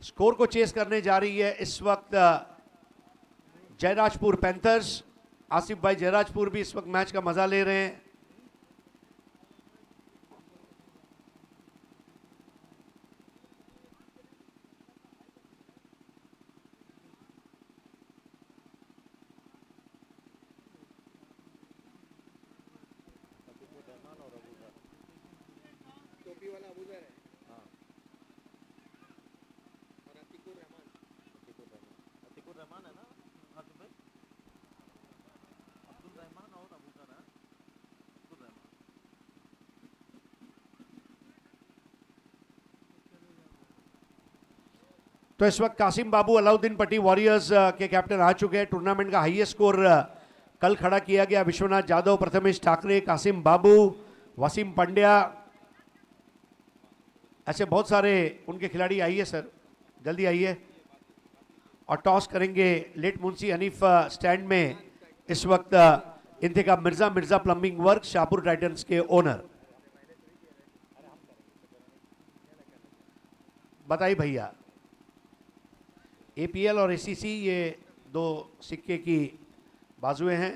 स्कोर को चेस करने जा रही है इस वक्त जयराजपुर पैंथर्स। आसिफ भाई जयराजपुर भी इस वक्त मैच का मजा ले रहे हैं। तो इस वक्त कासिम बाबू अलाउद्दीन पट्टी वॉरियर्स के कैप्टन आ चुके हैं। टूर्नामेंट का हाईएस्ट स्कोर कल खड़ा किया गया। विश्वनाथ जाधव, प्रथमेश ठाकरे, कासिम बाबू, वसीम पंड्या, ऐसे बहुत सारे उनके खिलाड़ी। आइए सर, जल्दी आइए। और टॉस करेंगे लेट मुंशी हनीफ स्टैंड में इस वक्त Intekhab Mirza, Mirza plumbing work, Shahpur Titans के ओनर। बताइए भैया, एपीएल और एसीसी ये दो सिक्के की बाजुएं हैं।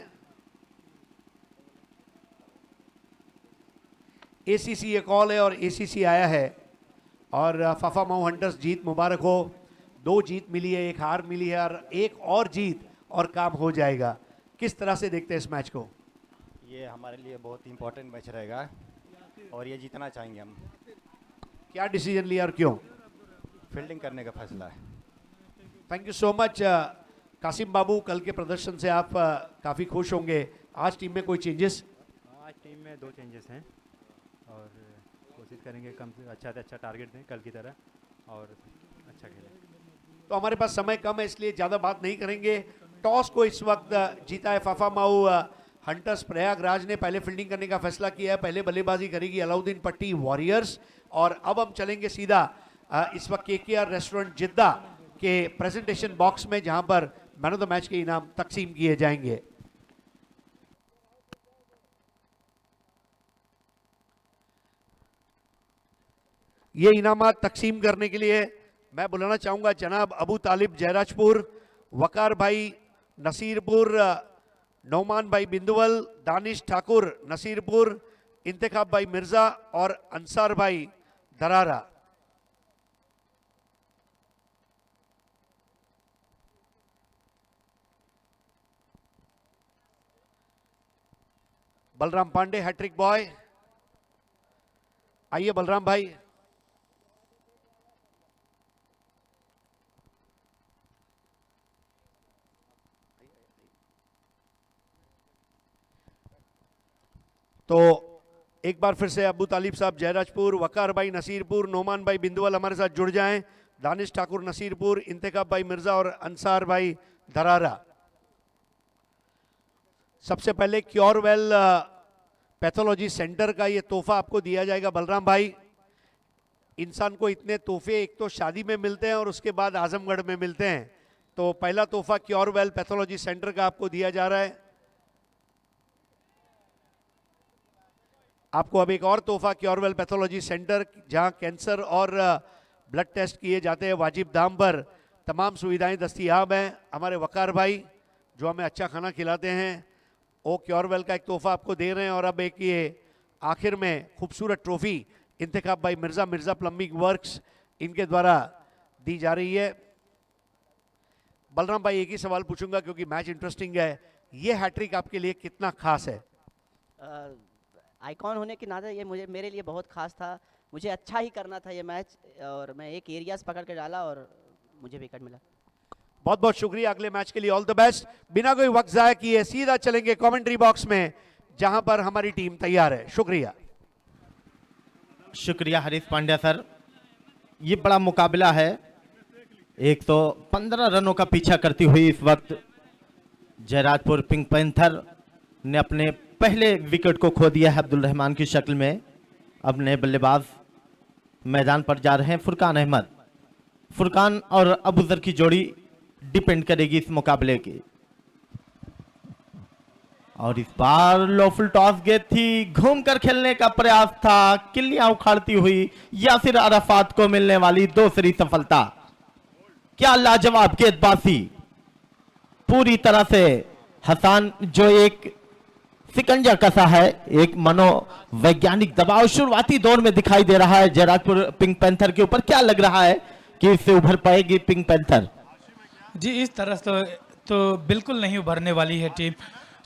एसीसी ये कॉल है और एसीसी आया है और फाफा माऊ हंटर्स जीत मुबारक हो। 2 जीत मिली है, 1 हार मिली है और एक और जीत और काम हो जाएगा। किस तरह से देखते हैं इस मैच को? ये हमारे लिए बहुत इंपॉर्टेंट मैच रहेगा और ये जीतना चाहेंगे हम। क्या डिसीजन लिया और क्यों? फील्डिंग करने का फैसला है। Thank you so much Qasim Babu, कल के प्रदर्शन से आप काफ़ी खुश होंगे। आज टीम में कोई चेंजेस? आज टीम में 2 चेंजेस हैं और कोशिश करेंगे कम से अच्छा टारगेट दें कल की तरह और अच्छा खेलें। तो हमारे पास समय कम है इसलिए ज़्यादा बात नहीं करेंगे। टॉस को इस वक्त जीता है फाफा माऊ हंटर्स प्रयागराज ने। पहले फील्डिंग करने का फैसला किया है, पहले बल्लेबाजी करेगी अलाउद्दीन पट्टी वॉरियर्स। और अब हम चलेंगे सीधा इस वक्त केकेआर रेस्टोरेंट जिद्दा के प्रेजेंटेशन बॉक्स में, जहां पर मैन ऑफ द मैच के इनाम तकसीम किए जाएंगे। ये इनामात तकसीम करने के लिए मैं बुलाना चाहूंगा जनाब अबू तालिब जयराजपुर, वकार भाई नसीरपुर, नौमान भाई बिंदुवल, दानिश ठाकुर नसीरपुर, इंतखाब भाई मिर्जा और अंसार भाई दरारा। बलराम पांडे हैट्रिक बॉय, आइए बलराम भाई। तो एक बार फिर से अबू तालिब साहब जयराजपुर, वकार भाई नसीरपुर, नोमान भाई बिंदुवल हमारे साथ जुड़ जाएं। दानिश ठाकुर नसीरपुर, इंतखाब भाई मिर्जा और अंसार भाई दरारा। सबसे पहले क्योरवेल पैथोलॉजी सेंटर का ये तोहफा आपको दिया जाएगा बलराम भाई। इंसान को इतने तोहफे एक तो शादी में मिलते हैं और उसके बाद आजमगढ़ में मिलते हैं। तो पहला तोहफा क्योरवेल पैथोलॉजी सेंटर का आपको दिया जा रहा है। आपको अब एक और तोहफा क्योरवेल पैथोलॉजी सेंटर, जहां कैंसर और ब्लड टेस्ट किए जाते हैं वाजिब दाम पर, तमाम सुविधाएं दस्तयाब हैं। हमारे वकार भाई जो हमें अच्छा खाना खिलाते हैं, वो क्योरवेल का एक तोहफा आपको दे रहे हैं। और अब एक ये आखिर में खूबसूरत ट्रॉफी इंतखाब भाई मिर्जा, मिर्जा प्लम्बिंग वर्क्स, इनके द्वारा दी जा रही है। बलराम भाई एक ही सवाल पूछूंगा क्योंकि मैच इंटरेस्टिंग है, ये हैट्रिक आपके लिए कितना खास है? आइकॉन होने के नाते ये मेरे लिए बहुत खास था। मुझे अच्छा ही करना था ये मैच और मैं एक एरियाज पकड़ के डाला और मुझे विकेट मिला। बहुत बहुत शुक्रिया। अगले मैच के लिए ऑल द बेस्ट। बिना कोई वक्त जाया किए सीधा चलेंगे कमेंट्री बॉक्स में, जहां पर हमारी टीम तैयार है। शुक्रिया। शुक्रिया हरीश पांड्या सर। ये बड़ा मुकाबला है। 115 रनों का पीछा करती हुई इस वक्त जयराजपुर पिंक पैंथर ने अपने पहले विकेट को खो दिया है अब्दुल रहमान की शक्ल में। अब नए बल्लेबाज मैदान पर जा रहे हैं फुरकान अहमद। फुरकान और अबूजर की जोड़ी डिपेंड करेगी इस मुकाबले की। और इस बार लोफुल टॉस गेंद थी, घूमकर खेलने का प्रयास था, किल्लियां उखाड़ती हुई यासिर अराफात को मिलने वाली दूसरी सफलता। क्या लाजवाब गेंदबाजी, पूरी तरह से हसन जो एक सिकंजा कसा है, एक मनोवैज्ञानिक दबाव शुरुआती दौर में दिखाई दे रहा है जयराजपुर पिंक पैंथर के ऊपर। क्या लग रहा है कि इससे उभर पाएगी पिंक पैंथर? जी इस तरह तो बिल्कुल नहीं उभरने वाली है टीम,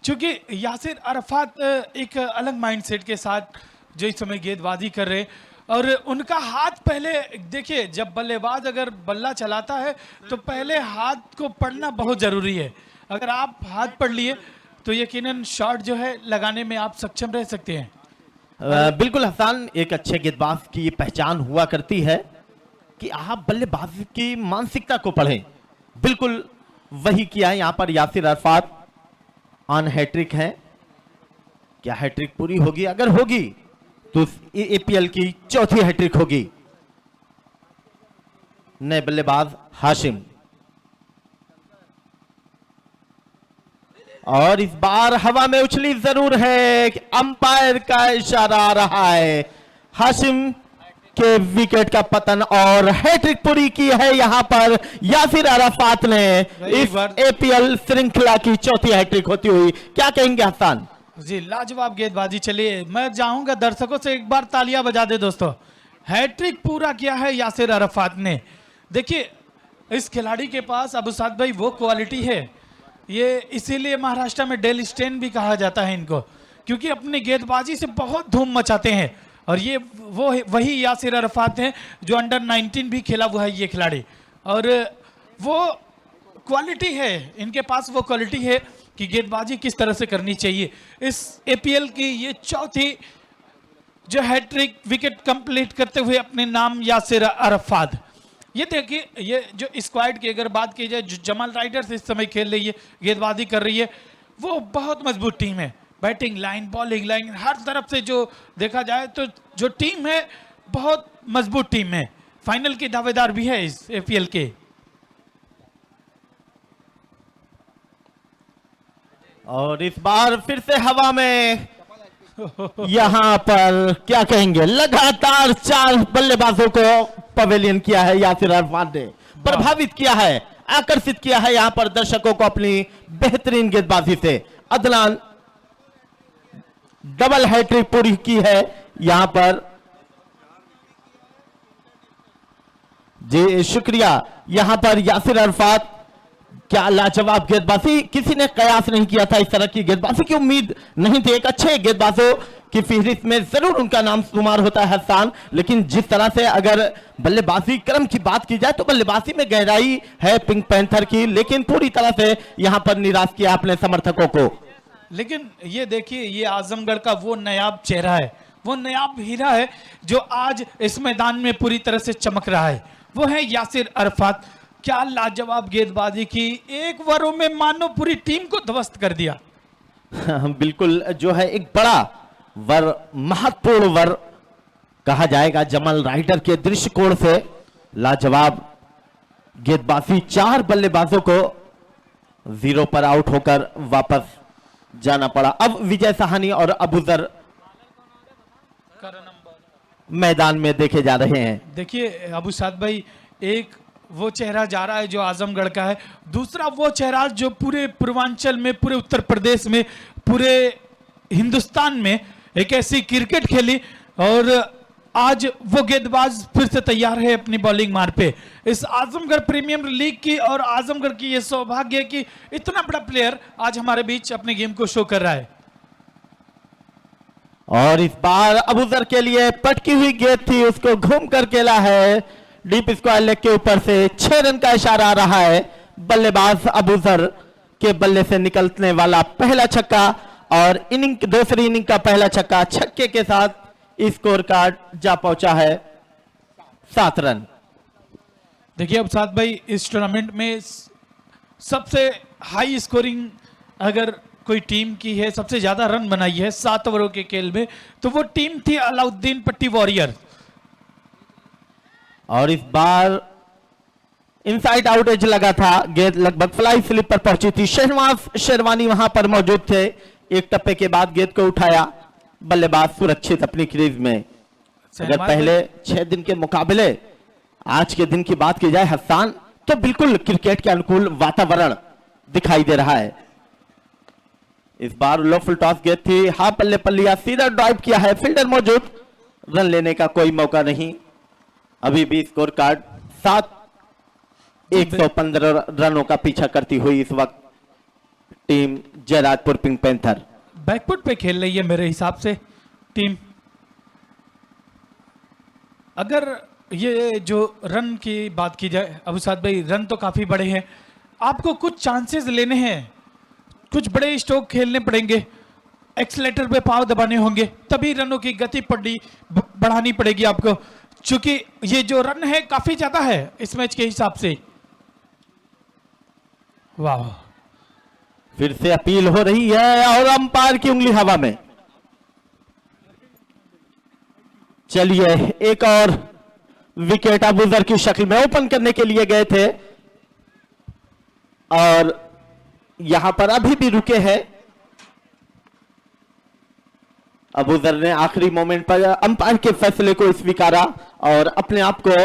क्योंकि यासिर अराफात एक अलग माइंडसेट के साथ जो इस समय गेंदबाजी कर रहे हैं। और उनका हाथ पहले देखिए, जब बल्लेबाज अगर बल्ला चलाता है तो पहले हाथ को पढ़ना बहुत ज़रूरी है। अगर आप हाथ पढ़ लिए तो यकीनन शॉट जो है लगाने में आप सक्षम रह सकते हैं। बिल्कुल हसन, एक अच्छे गेंदबाज की पहचान हुआ करती है कि आप बल्लेबाज की मानसिकता को पढ़ें। बिल्कुल वही किया है यहां पर यासिर अराफात। ऑन हैट्रिक है, क्या हैट्रिक पूरी होगी? अगर होगी तो एपीएल की चौथी हैट्रिक होगी। नए बल्लेबाज हाशिम। और इस बार हवा में उछली जरूर है, अंपायर का इशारा आ रहा है। हाशिम के विकेट का पतन और हैट्रिक पूरी की है यहां पर यासिर अराफात ने। इस एपीएल श्रृंखला की चौथी हैट्रिक होती हुई, क्या कहेंगे हसन? जी लाजवाब गेंदबाजी। चलिए मैं चाहूंगा दर्शकों से एक बार तालियां बजा दे दोस्तों। हैट्रिक पूरा किया है यासिर अराफात ने। देखिए इस खिलाड़ी के पास अबू साद भाई वो क्वालिटी है, ये इसीलिए महाराष्ट्र में डेल स्टेन भी कहा जाता है इनको, क्योंकि अपनी गेंदबाजी से बहुत धूम मचाते हैं। और ये वही यासिर अराफात हैं जो अंडर 19 भी खेला हुआ है ये खिलाड़ी, और वो क्वालिटी है इनके पास, वो क्वालिटी है कि गेंदबाजी किस तरह से करनी चाहिए। इस एपीएल की ये चौथी जो हैट्रिक विकेट कंप्लीट करते हुए अपने नाम यासिर अराफात। ये देखिए ये जो स्क्वाड की अगर बात की जाए, जो जमाल राइडर्स इस समय खेल रही है, गेंदबाजी कर रही है, वो बहुत मजबूत टीम है। बैटिंग लाइन, बॉलिंग लाइन, हर तरफ से जो देखा जाए तो जो टीम है बहुत मजबूत टीम है। फाइनल की दावेदार भी है इस एपीएल के। और इस बार फिर से हवा में यहां पर क्या कहेंगे, लगातार 4 बल्लेबाजों को पवेलियन किया है यासिर अराफात ने, प्रभावित किया है, आकर्षित किया है यहां पर दर्शकों को अपनी बेहतरीन गेंदबाजी से। अदनान डबल हैट्रिक पूरी की है यहां पर। जी शुक्रिया। यहां पर यासिर अराफात, क्या लाजवाब गेंदबाजी, किसी ने कयास नहीं किया था इस तरह की गेंदबाजी की उम्मीद नहीं थी। एक अच्छे गेंदबाजों की फहरिस्त में जरूर उनका नाम शुमार होता है हसन, लेकिन जिस तरह से अगर बल्लेबाजी क्रम की बात की जाए तो बल्लेबाजी में गहराई है पिंक पैंथर की, लेकिन पूरी तरह से यहां पर निराश किया अपने समर्थकों को। लेकिन ये देखिए ये आजमगढ़ का वो नायाब चेहरा है, वो नायाब हीरा है जो आज इस मैदान में पूरी तरह से चमक रहा है, वो है यासिर अराफात। क्या लाजवाब गेंदबाजी की, एक ओवरों में मानो पूरी टीम को ध्वस्त कर दिया। बिल्कुल, जो है एक बड़ा वर, महत्वपूर्ण वर कहा जाएगा जमाल राइडर के दृष्टिकोण से। लाजवाब गेंदबाजी, 4 बल्लेबाजों को 0 पर आउट होकर वापस जाना पड़ा। अब विजय साहनी और अबूजर मैदान में देखे जा रहे हैं। देखिए अबू साद भाई, एक वो चेहरा जा रहा है जो आजमगढ़ का है, दूसरा वो चेहरा जो पूरे पूर्वांचल में, पूरे उत्तर प्रदेश में, पूरे हिंदुस्तान में एक ऐसी क्रिकेट खेली और आज वो गेंदबाज फिर से तैयार है अपनी बॉलिंग मार पे। इस आजमगढ़ प्रीमियर लीग की और आजमगढ़ की ये सौभाग्य है कि इतना बड़ा प्लेयर आज हमारे बीच अपने गेम को शो कर रहा है। और इस बार अबूजर के लिए पटकी हुई गेंद थी, उसको घूम कर खेला है डीप स्क्वायर लेग के ऊपर से। 6 रन का इशारा आ रहा है। बल्लेबाज अबूजर के बल्ले से निकलने वाला पहला छक्का और दूसरी इनिंग का पहला छक्का, छक्के के साथ स्कोर कार्ड जा पहुंचा है 7 रन। देखिए अब साथ भाई, इस टूर्नामेंट में सबसे हाई स्कोरिंग अगर कोई टीम की है, सबसे ज्यादा रन बनाई है 7 ओवरों के खेल में, तो वो टीम थी अलाउद्दीन पट्टी वॉरियर। और इस बार इनसाइड आउट एज लगा था, गेंद लगभग फ्लाई स्लिप पर पहुंची थी। शहनवाज शेरवानी वहां पर मौजूद थे, एक टप्पे के बाद गेंद को उठाया, बल्लेबाज सुरक्षित अपनी क्रीज में। अगर पहले 6 दिन के मुकाबले आज के दिन की बात की जाए हसन, तो बिल्कुल क्रिकेट के अनुकूल वातावरण दिखाई दे रहा है। इस बार लो फुल टॉस गेंद थी, हाफ पल्ले पर लिया, सीधा ड्राइव किया है, फील्डर मौजूद, रन लेने का कोई मौका नहीं। अभी भी स्कोर कार्ड 7, 115 रनों का पीछा करती हुई इस वक्त team Jayrajpur pink panther back foot पे खेल रही है मेरे हिसाब से टीम। अगर ये जो रन की बात की जाए अबू साद भाई, रन तो काफी बड़े हैं, आपको कुछ चांसेस लेने हैं, कुछ बड़े स्ट्रोक खेलने पड़ेंगे, एक्सीलेटर पे पांव दबाने होंगे, तभी रनों की गति बढ़ानी पड़ेगी आपको, क्योंकि ये जो रन है काफी ज्यादा है इस मैच के हिसाब से। वाह, फिर से अपील हो रही है और अंपायर की उंगली हवा में। चलिए एक और विकेट अबूजर की शक्ल में ओपन करने के लिए गए थे और यहां पर अभी भी रुके हैं। अबूजर ने आखिरी मोमेंट पर अंपायर के फैसले को स्वीकारा और अपने आप को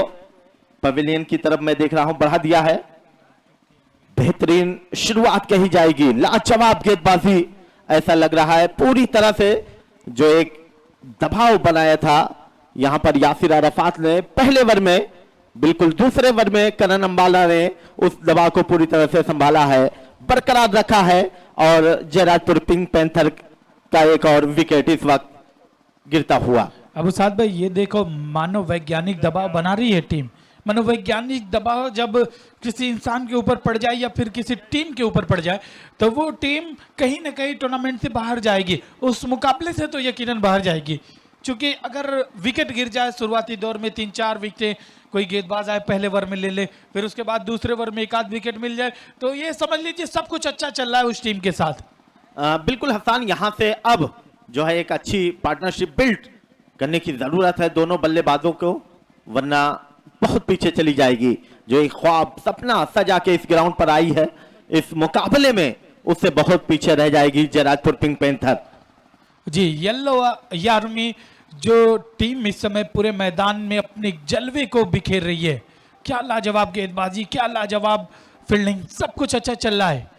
पवेलियन की तरफ मैं देख रहा हूं बढ़ा दिया है। बेहतरीन शुरुआत कही जाएगी, लाजवाब गेंदबाजी ऐसा लग रहा है। पूरी तरह से जो एक दबाव बनाया था यहां पर यासिर अरफात ने पहले ओवर में, बिल्कुल दूसरे ओवर में करण अंबाला ने उस दबाव को पूरी तरह से संभाला है, बरकरार रखा है और जयराजपुर पिंक पैंथर का एक और विकेट इस वक्त गिरता हुआ। अबू साद भाई ये देखो, मानव वैज्ञानिक दबाव बना रही है टीम। मनोवैज्ञानिक दबाव जब किसी इंसान के ऊपर पड़ जाए या फिर किसी टीम के ऊपर पड़ जाए तो वो टीम कहीं ना कहीं टूर्नामेंट से बाहर जाएगी, उस मुकाबले से तो यकीनन बाहर जाएगी। क्योंकि अगर विकेट गिर जाए शुरुआती दौर में 3-4 विकेटें, कोई गेंदबाज आए पहले ओवर में ले ले, फिर उसके बाद दूसरे ओवर में 1-आध विकेट मिल जाए, तो ये समझ लीजिए सब कुछ अच्छा चल रहा है उस टीम के साथ। बिल्कुल हसन, यहां से अब जो है एक अच्छी पार्टनरशिप बिल्ड करने की जरूरत है दोनों बल्लेबाजों को, वरना बहुत पीछे चली जाएगी। जो एक ख्वाब सपना सजा के इस ग्राउंड पर आई है इस मुकाबले में, उससे बहुत पीछे रह जाएगी जयराजपुर पिंक पैंथर। जी, येलो आर्मी जो टीम इस समय पूरे मैदान में अपने जलवे को बिखेर रही है। क्या लाजवाब गेंदबाजी, क्या लाजवाब फील्डिंग, सब कुछ अच्छा चल रहा है।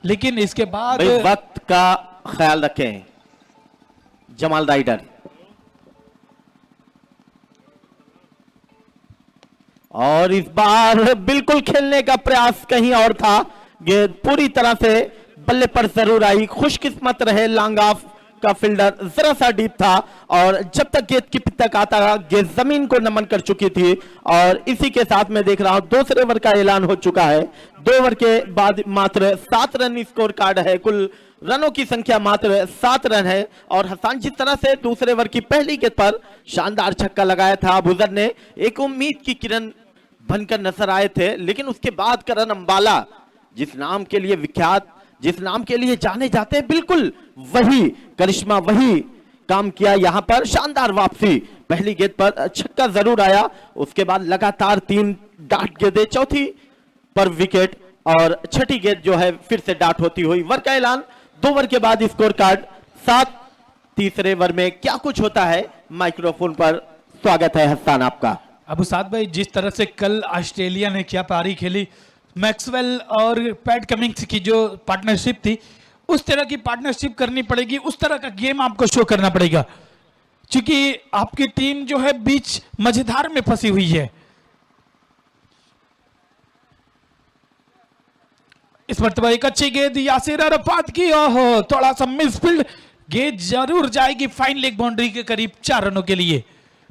लेकिन इसके बाद वक्त का ख्याल रखें जमाल राइडर, और इस बार बिल्कुल खेलने का प्रयास कहीं और था। गेंद पूरी तरह से बल्ले पर जरूर आई, खुशकिस्मत रहे लॉन्ग ऑफ का फील्डर जरा सा डीप था और जब तक गेंद की तक आता रहा गेंद जमीन को नमन कर चुकी थी। और इसी के साथ मैं देख रहा हूं दूसरे ओवर का ऐलान हो चुका है। 2 ओवर के बाद मात्र 7 रन स्कोर कार्ड है, कुल रनों की संख्या मात्र 7 रन है। और हसन जिस तरह से दूसरे ओवर की पहली गेंद पर शानदार छक्का लगाया था, अबूजर ने एक उम्मीद की किरण बनकर नजर आए थे, लेकिन उसके बाद करण अंबाला जिस नाम के लिए विख्यात, जिस नाम के लिए जाने जाते हैं, बिल्कुल वही करिश्मा, वही काम किया। यहां पर शानदार वापसी, पहली गेंद पर छक्का जरूर आया, उसके बाद लगातार 3 डाट गेंदें, चौथी पर विकेट और छठी गेंद जो है फिर से डाट होती हुई। ओवर का ऐलान 2 ओवर के बाद स्कोर कार्ड 7। तीसरे ओवर में क्या कुछ होता है, माइक्रोफोन पर स्वागत है हसन आपका। अबू साद भाई, जिस तरह से कल ऑस्ट्रेलिया ने क्या पारी खेली, मैक्सवेल और पैट कमिंग्स की जो पार्टनरशिप थी, उस तरह की पार्टनरशिप करनी पड़ेगी, उस तरह का गेम आपको शो करना पड़ेगा। क्योंकि आपकी टीम जो है बीच मझधार में फंसी हुई है। इस मरतबा एक अच्छी गेंद यासिर अरफात की, ओहो थोड़ा सा मिसफील्ड, गेंद जरूर जाएगी फाइन लेग बाउंड्री के करीब 4 रनों के लिए।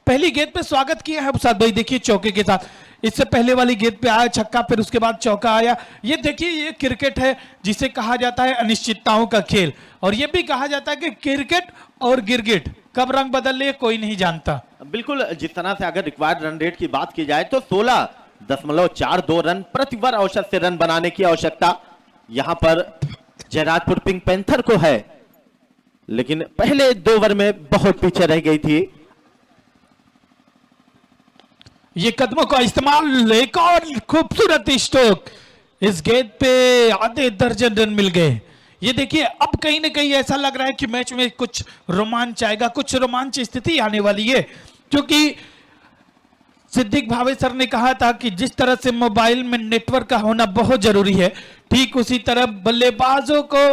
पहली गेंद पे स्वागत किया है साथ भाई, देखिए चौके के साथ। इससे पहले वाली गेंद पे आया छक्का, फिर उसके बाद चौका आया। ये देखिए, ये क्रिकेट है जिसे कहा जाता है अनिश्चितताओं का खेल, और ये भी कहा जाता है कि क्रिकेट और गिरगिट कब रंग बदल ले कोई नहीं जानता। बिल्कुल, जिस तरह से अगर रिक्वायर्ड रन रेट की बात की जाए तो 16.42 रन प्रति ओवर औसत से रन बनाने की आवश्यकता यहां पर जयराजपुर पिंक पैंथर को है, लेकिन पहले 2 ओवर में बहुत पीछे रह गई थी। ये कदमों का इस्तेमाल, एक और खूबसूरत स्ट्रोक, इस गेंद पे आधे दर्जन रन मिल गए। ये देखिए, अब कहीं ना कहीं ऐसा लग रहा है कि मैच में कुछ रोमांच आएगा, कुछ रोमांच स्थिति आने वाली है। क्योंकि सिद्दीक भावे सर ने कहा था कि जिस तरह से मोबाइल में नेटवर्क का होना बहुत जरूरी है, ठीक उसी तरह बल्लेबाजों को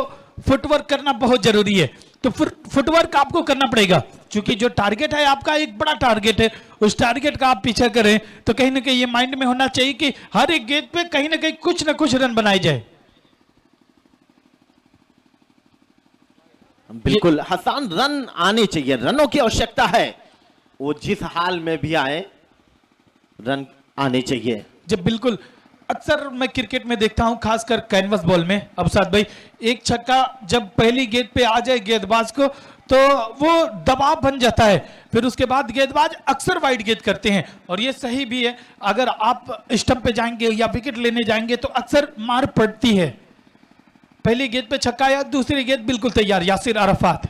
फुटवर्क करना बहुत जरूरी है। तो फुटवर्क आपको करना पड़ेगा, क्योंकि जो टारगेट है आपका एक बड़ा टारगेट है, उस टारगेट का आप पीछा करें तो कहीं ना कहीं ये माइंड में होना चाहिए कि हर एक गेंद पे कहीं ना कहीं कुछ ना कुछ रन बनाए जाए। बिल्कुल हसन, रन आने चाहिए, रनों की आवश्यकता है, वो जिस हाल में भी आए रन आने चाहिए। जब बिल्कुल अक्सर मैं क्रिकेट में देखता हूं, खासकर कैनवस बॉल में, अब साथ भाई एक छक्का जब पहली गेंद पे आ जाए गेंदबाज को तो वो दबाव बन जाता है, फिर उसके बाद गेंदबाज अक्सर वाइड गेंद करते हैं, और ये सही भी है। अगर आप स्टंप पे जाएंगे या विकेट लेने जाएंगे तो अक्सर मार पड़ती है। पहली गेंद पे छक्का या दूसरी गेंद बिल्कुल तैयार, यासिर अरफात।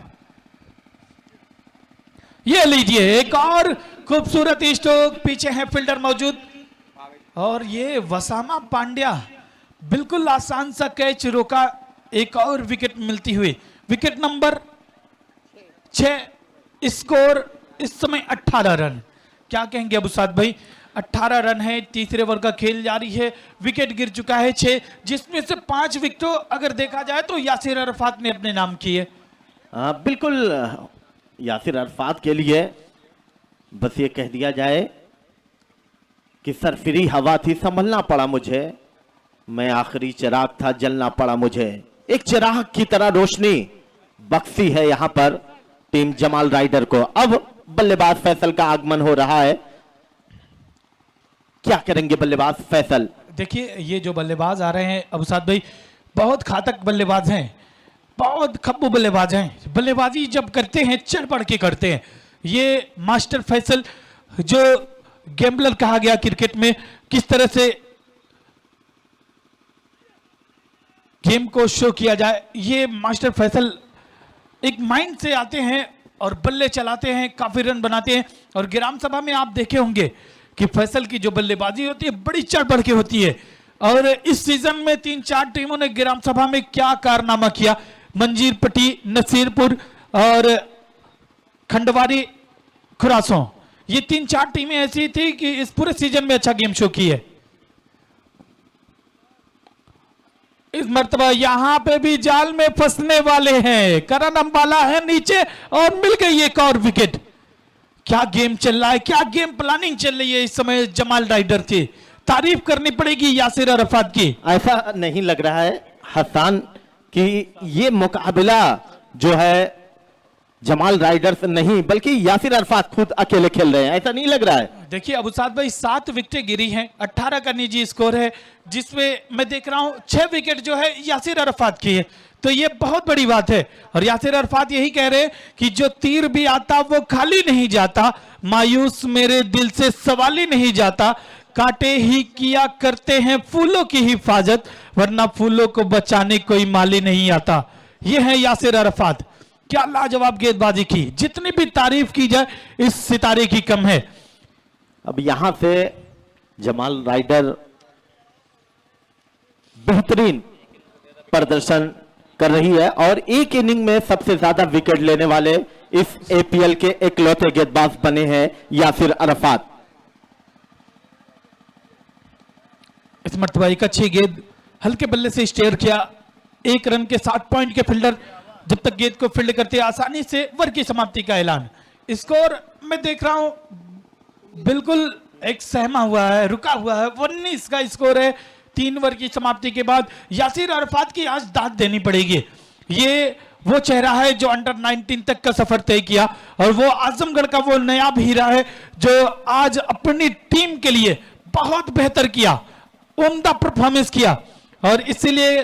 ये लीजिए एक और खूबसूरत स्ट्रोक, पीछे है फील्डर मौजूद, और ये वसामा पांड्या बिल्कुल आसान सा कैच रोका, एक और विकेट मिलती हुई। विकेट नंबर 6, स्कोर इस समय 18 रन। क्या कहेंगे अबू साद भाई? 18 रन है, तीसरे ओवर का खेल जारी है, विकेट गिर चुका है 6, जिसमें से 5 विकेटों अगर देखा जाए तो यासिर अरफात ने अपने नाम किए। बिल्कुल यासिर अरफात के लिए बस ये कह दिया जाए कि सरफिरी हवा थी, संभलना पड़ा मुझे, मैं आखिरी चिराग था, जलना पड़ा मुझे। एक चिराग की तरह रोशनी बख्शी है यहां पर टीम जमाल राइडर को। अब बल्लेबाज फैसल का आगमन हो रहा है, क्या करेंगे बल्लेबाज फैसल? देखिए ये जो बल्लेबाज आ रहे हैं अबू साद भाई, बहुत घातक बल्लेबाज हैं, बहुत खब्बू बल्लेबाज हैं। बल्लेबाजी जब करते हैं चढ़ बढ़ के करते हैं। ये मास्टर फैसल जो गैम्बलर कहा गया क्रिकेट में, किस तरह से गेम को शो किया जाए, ये मास्टर फैसल एक माइंड से आते हैं और बल्ले चलाते हैं, काफी रन बनाते हैं। और ग्राम सभा में आप देखे होंगे कि फैसल की जो बल्लेबाजी होती है बड़ी चढ़ बढ़ के होती है। और इस सीजन में 3-4 टीमों ने ग्राम सभा में क्या कारनामा किया, मंजीर पट्टी, नसीरपुर और खंडवारी खुरासों, ये 3-4 टीमें ऐसी थी कि इस पूरे सीजन में अच्छा गेम शो की है। इस मर्तबा यहां पे भी जाल में फंसने वाले हैं, करण अंबाला है नीचे और मिल गई एक और विकेट। क्या गेम चल रहा है, क्या गेम प्लानिंग चल रही है इस समय जमाल राइडर की। तारीफ करनी पड़ेगी यासिर अरफात की। ऐसा नहीं लग रहा है हसन कि ये मुकाबला जो है जमाल राइडर्स नहीं बल्कि यासिर अरफात खुद अकेले खेल रहे हैं, ऐसा नहीं लग रहा है। देखिए अबू साद भाई 7 विकेटें गिरी हैं, 18 का निजी स्कोर है, जिसमें मैं देख रहा हूं 6 विकेट जो है यासिर अरफात की है, तो ये बहुत बड़ी बात है। और यासिर अरफात यही कह रहे हैं कि जो तीर भी आता वो खाली नहीं जाता, मायूस मेरे दिल से सवाल ही नहीं जाता, कांटे ही किया करते हैं फूलों की हिफाजत, वरना फूलों को बचाने कोई माली नहीं आता। ये है यासिर अरफात। क्या लाजवाब गेंदबाजी की, जितनी भी तारीफ की जाए इस सितारे की कम है। अब यहां से जमाल राइडर बेहतरीन प्रदर्शन कर रही है और एक इनिंग में सबसे ज्यादा विकेट लेने वाले इस एपीएल के इकलौते गेंदबाज बने हैं यासिर अरफात। इस मर्तबा एक अच्छी गेंद हल्के बल्ले से स्टेयर किया, 1 रन के 60 पॉइंट के फील्डर जब तक गेंद को फील्ड करते आसानी से ओवर की समाप्ति का ऐलान। स्कोर मैं देख रहा हूं बिल्कुल एक सहमा हुआ है, रुका हुआ है, 19 का स्कोर है। 3 ओवर की समाप्ति के बाद यासिर अरफात की आज दाद देनी पड़ेगी। ये वो चेहरा है जो अंडर 19 तक का सफर तय किया और वो आजमगढ़ का वो नयाब हीरा है जो आज अपनी टीम के लिए बहुत बेहतर किया, उम्दा परफॉर्मेंस किया। और इसीलिए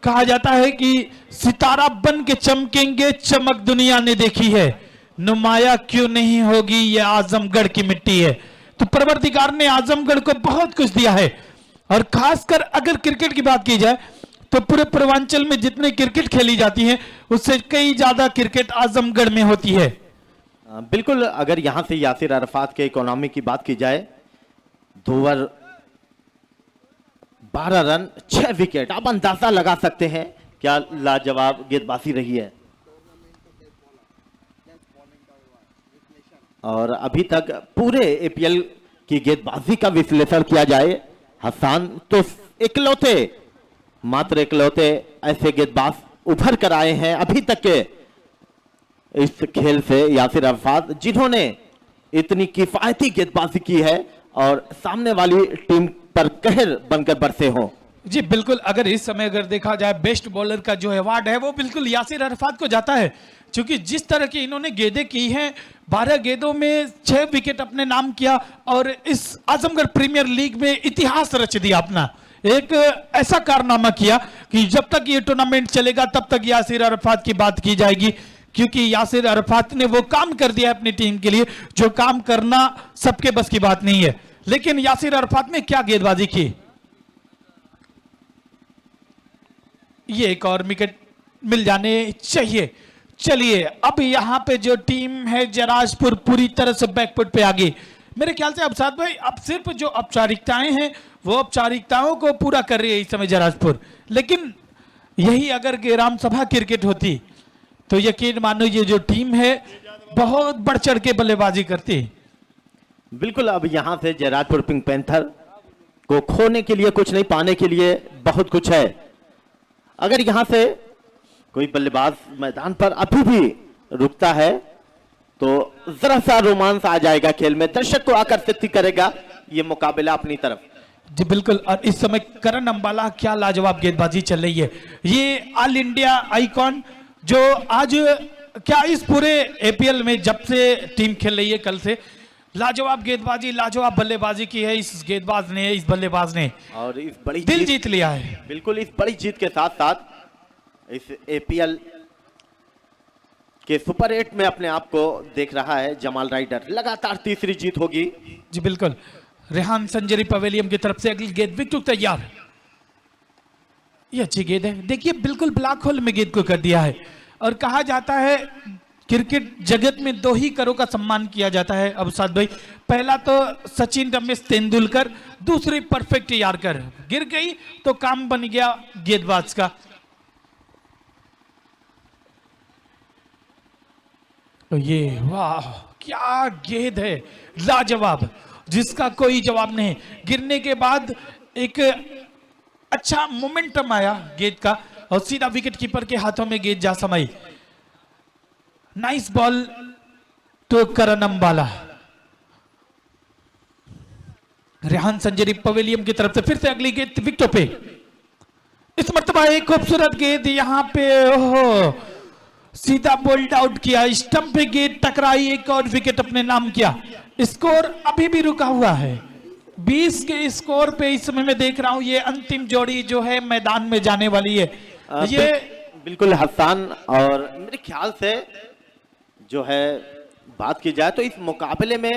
कहा जाता है कि सितारा बन के चमकेंगे, चमक दुनिया ने देखी है, नुमाया क्यों नहीं होगी ये आजमगढ़ की मिट्टी है। तो परवरदिगार ने आजमगढ़ को बहुत कुछ दिया है। और खासकर अगर क्रिकेट की बात की जाए तो पूरे पूर्वांचल में जितने क्रिकेट खेली जाती है उससे कई ज्यादा क्रिकेट आजमगढ़ में होती है। बिल्कुल, अगर यहां से यासिर अरफात के इकोनॉमी की बात की जाए, 2 ओवर 12 रन 6 विकेट, आप अंदाजा लगा सकते हैं क्या लाजवाब गेंदबाजी रही है। और अभी तक पूरे एपीएल की गेंदबाजी का विश्लेषण किया जाए हसन तो इकलौते, मात्र इकलौते ऐसे गेंदबाज उभर कर आए हैं अभी तक के इस खेल से यासिर अरफात, जिन्होंने इतनी किफायती गेंदबाजी की है और सामने वाली टीम पर कहर बनकर बरसे हो। जी बिल्कुल, अगर इस समय अगर देखा जाए बेस्ट बॉलर का जो अवार्ड है वो बिल्कुल यासिर अरफात को जाता है, क्योंकि जिस तरह की इन्होंने गेंदें की हैं, 12 गेंदों में 6 विकेट अपने नाम किया और इस आजमगढ़ प्रीमियर लीग में इतिहास रच दिया अपना। एक ऐसा कारनामा किया कि जब तक ये टूर्नामेंट चलेगा तब तक यासिर अरफात की बात की जाएगी, क्योंकि यासिर अरफात ने वो काम कर दिया अपनी टीम के लिए जो काम करना सबके बस की बात नहीं है। लेकिन यासिर अरफात ने क्या गेंदबाजी की, ये एक और विकेट मिल जाने चाहिए। चलिए अब यहां पे जो टीम है जराजपुर पूरी तरह से बैकफुट पे आ गई। मेरे ख्याल से अवसाद भाई अब सिर्फ जो औपचारिकताएं हैं वो औपचारिकताओं को पूरा कर रही है इस समय जराजपुर, लेकिन यही अगर ग्राम सभा क्रिकेट होती तो यकीन मानो ये जो टीम है बहुत बढ़ चढ़ के बल्लेबाजी करती। बिल्कुल, अब यहाँ से जयराजपुर पिंक पैंथर को खोने के लिए कुछ नहीं, पाने के लिए बहुत कुछ है। अगर यहाँ से कोई बल्लेबाज मैदान पर अभी भी रुकता है तो जरा सा रोमांस आ जाएगा खेल में, दर्शक को आकर्षित करेगा ये मुकाबला अपनी तरफ। जी बिल्कुल, और इस समय करण अंबाला क्या लाजवाब गेंदबाजी चल रही है। ये ऑल इंडिया आइकॉन जो आज क्या इस पूरे एपीएल में जब से टीम खेल रही है कल से लाजवाब गेंदबाजी लाजवाब बल्लेबाजी की है इस गेंदबाज ने, इस बल्लेबाज ने, और इस बड़ी दिल जीत लिया है। बिल्कुल, इस बड़ी जीत के साथ साथ इस एपीएल के सुपर 8 में अपने आप को देख रहा है जमाल राइडर। लगातार तीसरी जीत होगी। जी बिल्कुल, रेहान संजरी पवेलियम की तरफ से अगली गेंद विकेट तैयार। ये अच्छी गेंद है, देखिए बिल्कुल ब्लैक होल में गेंद को कर दिया है। और कहा जाता है क्रिकेट जगत में दो ही करों का सम्मान किया जाता है अवसाद भाई, पहला तो सचिन रमेश तेंदुलकर, दूसरी परफेक्ट यारकर। गिर गई तो काम बन गया गेंदबाज का। तो ये वाह क्या गेंद है, लाजवाब, जिसका कोई जवाब नहीं। गिरने के बाद एक अच्छा मोमेंटम आया गेंद का और सीधा विकेट कीपर के हाथों में गेंद जा समाई। नाइस बॉल टू करण अंबाला। रेहान संजरी पवेलियम की तरफ से फिर से अगली गेंद विकेटों पे। इस मर्तबा एक खूबसूरत गेंद यहां पे, ओहो, सीधा बोल्ड आउट किया, स्टंप पे गेंद टकराई, एक और विकेट अपने नाम किया। स्कोर अभी भी रुका हुआ है 20 के स्कोर पे। इस समय मैं देख रहा हूं ये अंतिम जोड़ी जो है मैदान में जाने वाली है। ये बिल्कुल हसन, और मेरे ख्याल से जो है बात की जाए तो इस मुकाबले में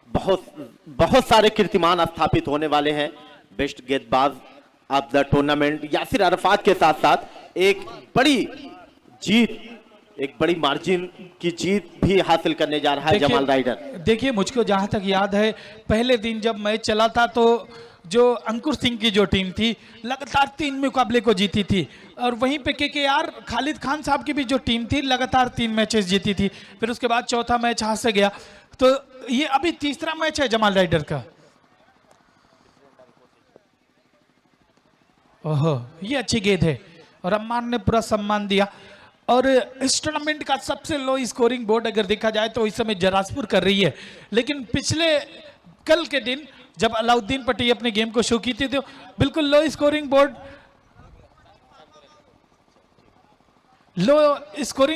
बहुत सारे कीर्तिमान स्थापित होने वाले हैं। बेस्ट गेंदबाज of the tournament Yasir Arfat के साथ साथ एक बड़ी जीत, एक बड़ी मार्जिन की जीत भी हासिल करने जा रहा है जमाल राइडर। देखिए मुझको जहां तक याद है पहले दिन जब मैच चला था तो जो अंकुर सिंह की जो टीम थी लगातार 3 मुकाबले को जीती थी, और वहीं पे केकेआर खालिद खान साहब की भी जो टीम थी लगातार 3 मैचेस जीती थी। फिर उसके बाद चौथा मैच हाथ से गया, तो ये अभी तीसरा मैच है जमाल राइडर का। ओहो, ये अच्छी गेंद है और अम्मान ने पूरा सम्मान दिया। और इस टूर्नामेंट का सबसे लो स्कोरिंग बोर्ड अगर देखा जाए तो इस समय जराजपुर कर रही है, लेकिन पिछले कल के दिन जब अलाउद्दीन पट्टी अपने गेम को शो की थी तो बिल्कुल लो स्कोरिंग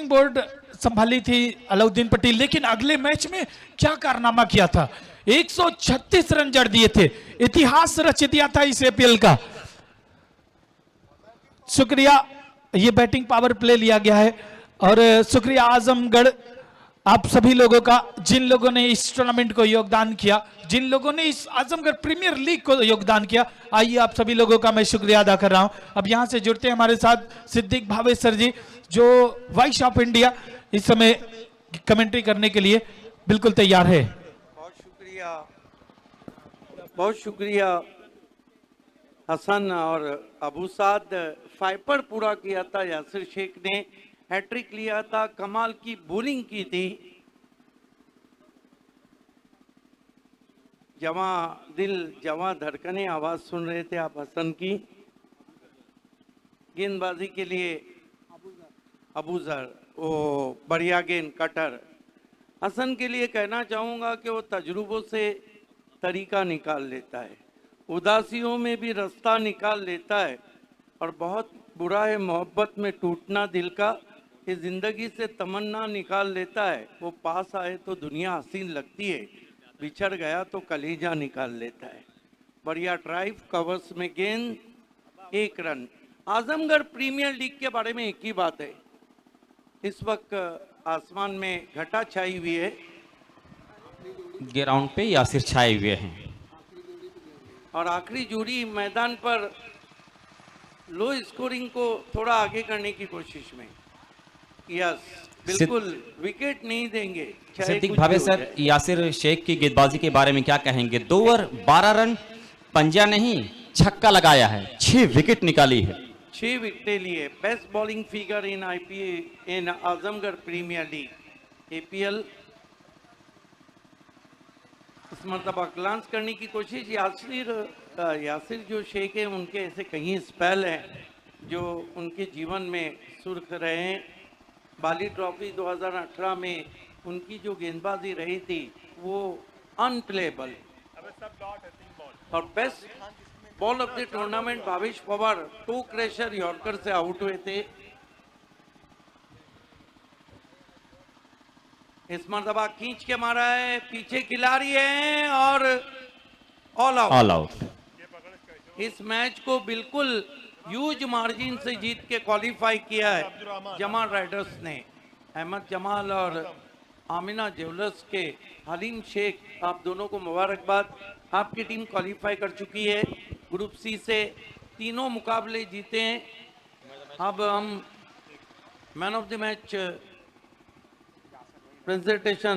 बोर्ड संभाली थी अलाउद्दीन पट्टी। लेकिन अगले मैच में क्या कारनामा किया था, 136 रन जड़ दिए थे, इतिहास रच दिया था इस एपीएल का। शुक्रिया, ये बैटिंग पावर प्ले लिया गया है। और शुक्रिया आजमगढ़ आप सभी लोगों का, जिन लोगों ने इस टूर्नामेंट को योगदान किया, जिन लोगों ने इस आजमगढ़ प्रीमियर लीग को योगदान किया। आइए आप सभी लोगों का मैं शुक्रिया अदा कर रहा हूं। अब यहां से जुड़ते हैं हमारे साथ सिद्दीक भावेश सर जी, जो वॉइस ऑफ इंडिया इस समय कमेंट्री करने के लिए बिल्कुल तैयार है। बहुत शुक्रिया हसन और अबू साद। फाइपर पूरा किया था, यासिर शेख ने हैट्रिक लिया था, कमाल की बॉलिंग की थी। जवां दिल जवां धड़कने आवाज सुन रहे थे आप हसन की। गेंदबाजी के लिए अबूजर, वो बढ़िया गेंद कटर। हसन के लिए कहना चाहूँगा कि वो तजुर्बों से तरीका निकाल लेता है, उदासियों में भी रास्ता निकाल लेता है। और बहुत बुरा है मोहब्बत में टूटना दिल का, ये ज़िंदगी से तमन्ना निकाल लेता है। वो पास आए तो दुनिया हसीन लगती है, बिछड़ गया तो कलीजा निकाल लेता है। बढ़िया ड्राइव, कवर्स में गेंद, 1 रन। आजमगढ़ प्रीमियर लीग के बारे में एक ही बात है, इस वक्त आसमान में घटा छाई हुई है, ग्राउंड पे यासिर छाए हुए हैं, और आखिरी जोड़ी मैदान पर लो स्कोरिंग को थोड़ा आगे करने की कोशिश में। यस, बिल्कुल विकेट नहीं देंगे, चाहे सिद्दीक कुछ भावे भी हो सर, जाए। यासिर शेख की गेंदबाजी के बारे में क्या कहेंगे? 2 ओवर 12 रन, पंजा नहीं छक्का लगाया है, 6 विकेट निकाली है। 6 विकेटें लिए। Best bowling figure in IPL in Azamgarh premier league APL. इस मरतबा ग्लांस करने की कोशिश। यासिर जो शेख है, उनके ऐसे कई स्पेल हैं जो उनके जीवन में सुर्ख रहे हैं। बाली ट्रॉफी 2018 में उनकी जो गेंदबाजी रही थी वो अनप्लेबल। और best ball of the tournament Bhavesh Pawar 2 crasher yorker से आउट हुए थे। इस मरतबा खींच के मारा है, पीछे खिलाड़ी है और ऑल आउट। All out. इस मैच को बिल्कुल ह्यूज मार्जिन से जीत के क्वालिफाई किया है जमाल राइडर्स ने। अहमद जमाल और आमिना ज्वेलर्स के हलीम शेख, आप दोनों को मुबारकबाद। आपकी टीम क्वालिफाई कर चुकी है ग्रुप सी से, तीनों मुकाबले जीते हैं। अब हम man of the match presentation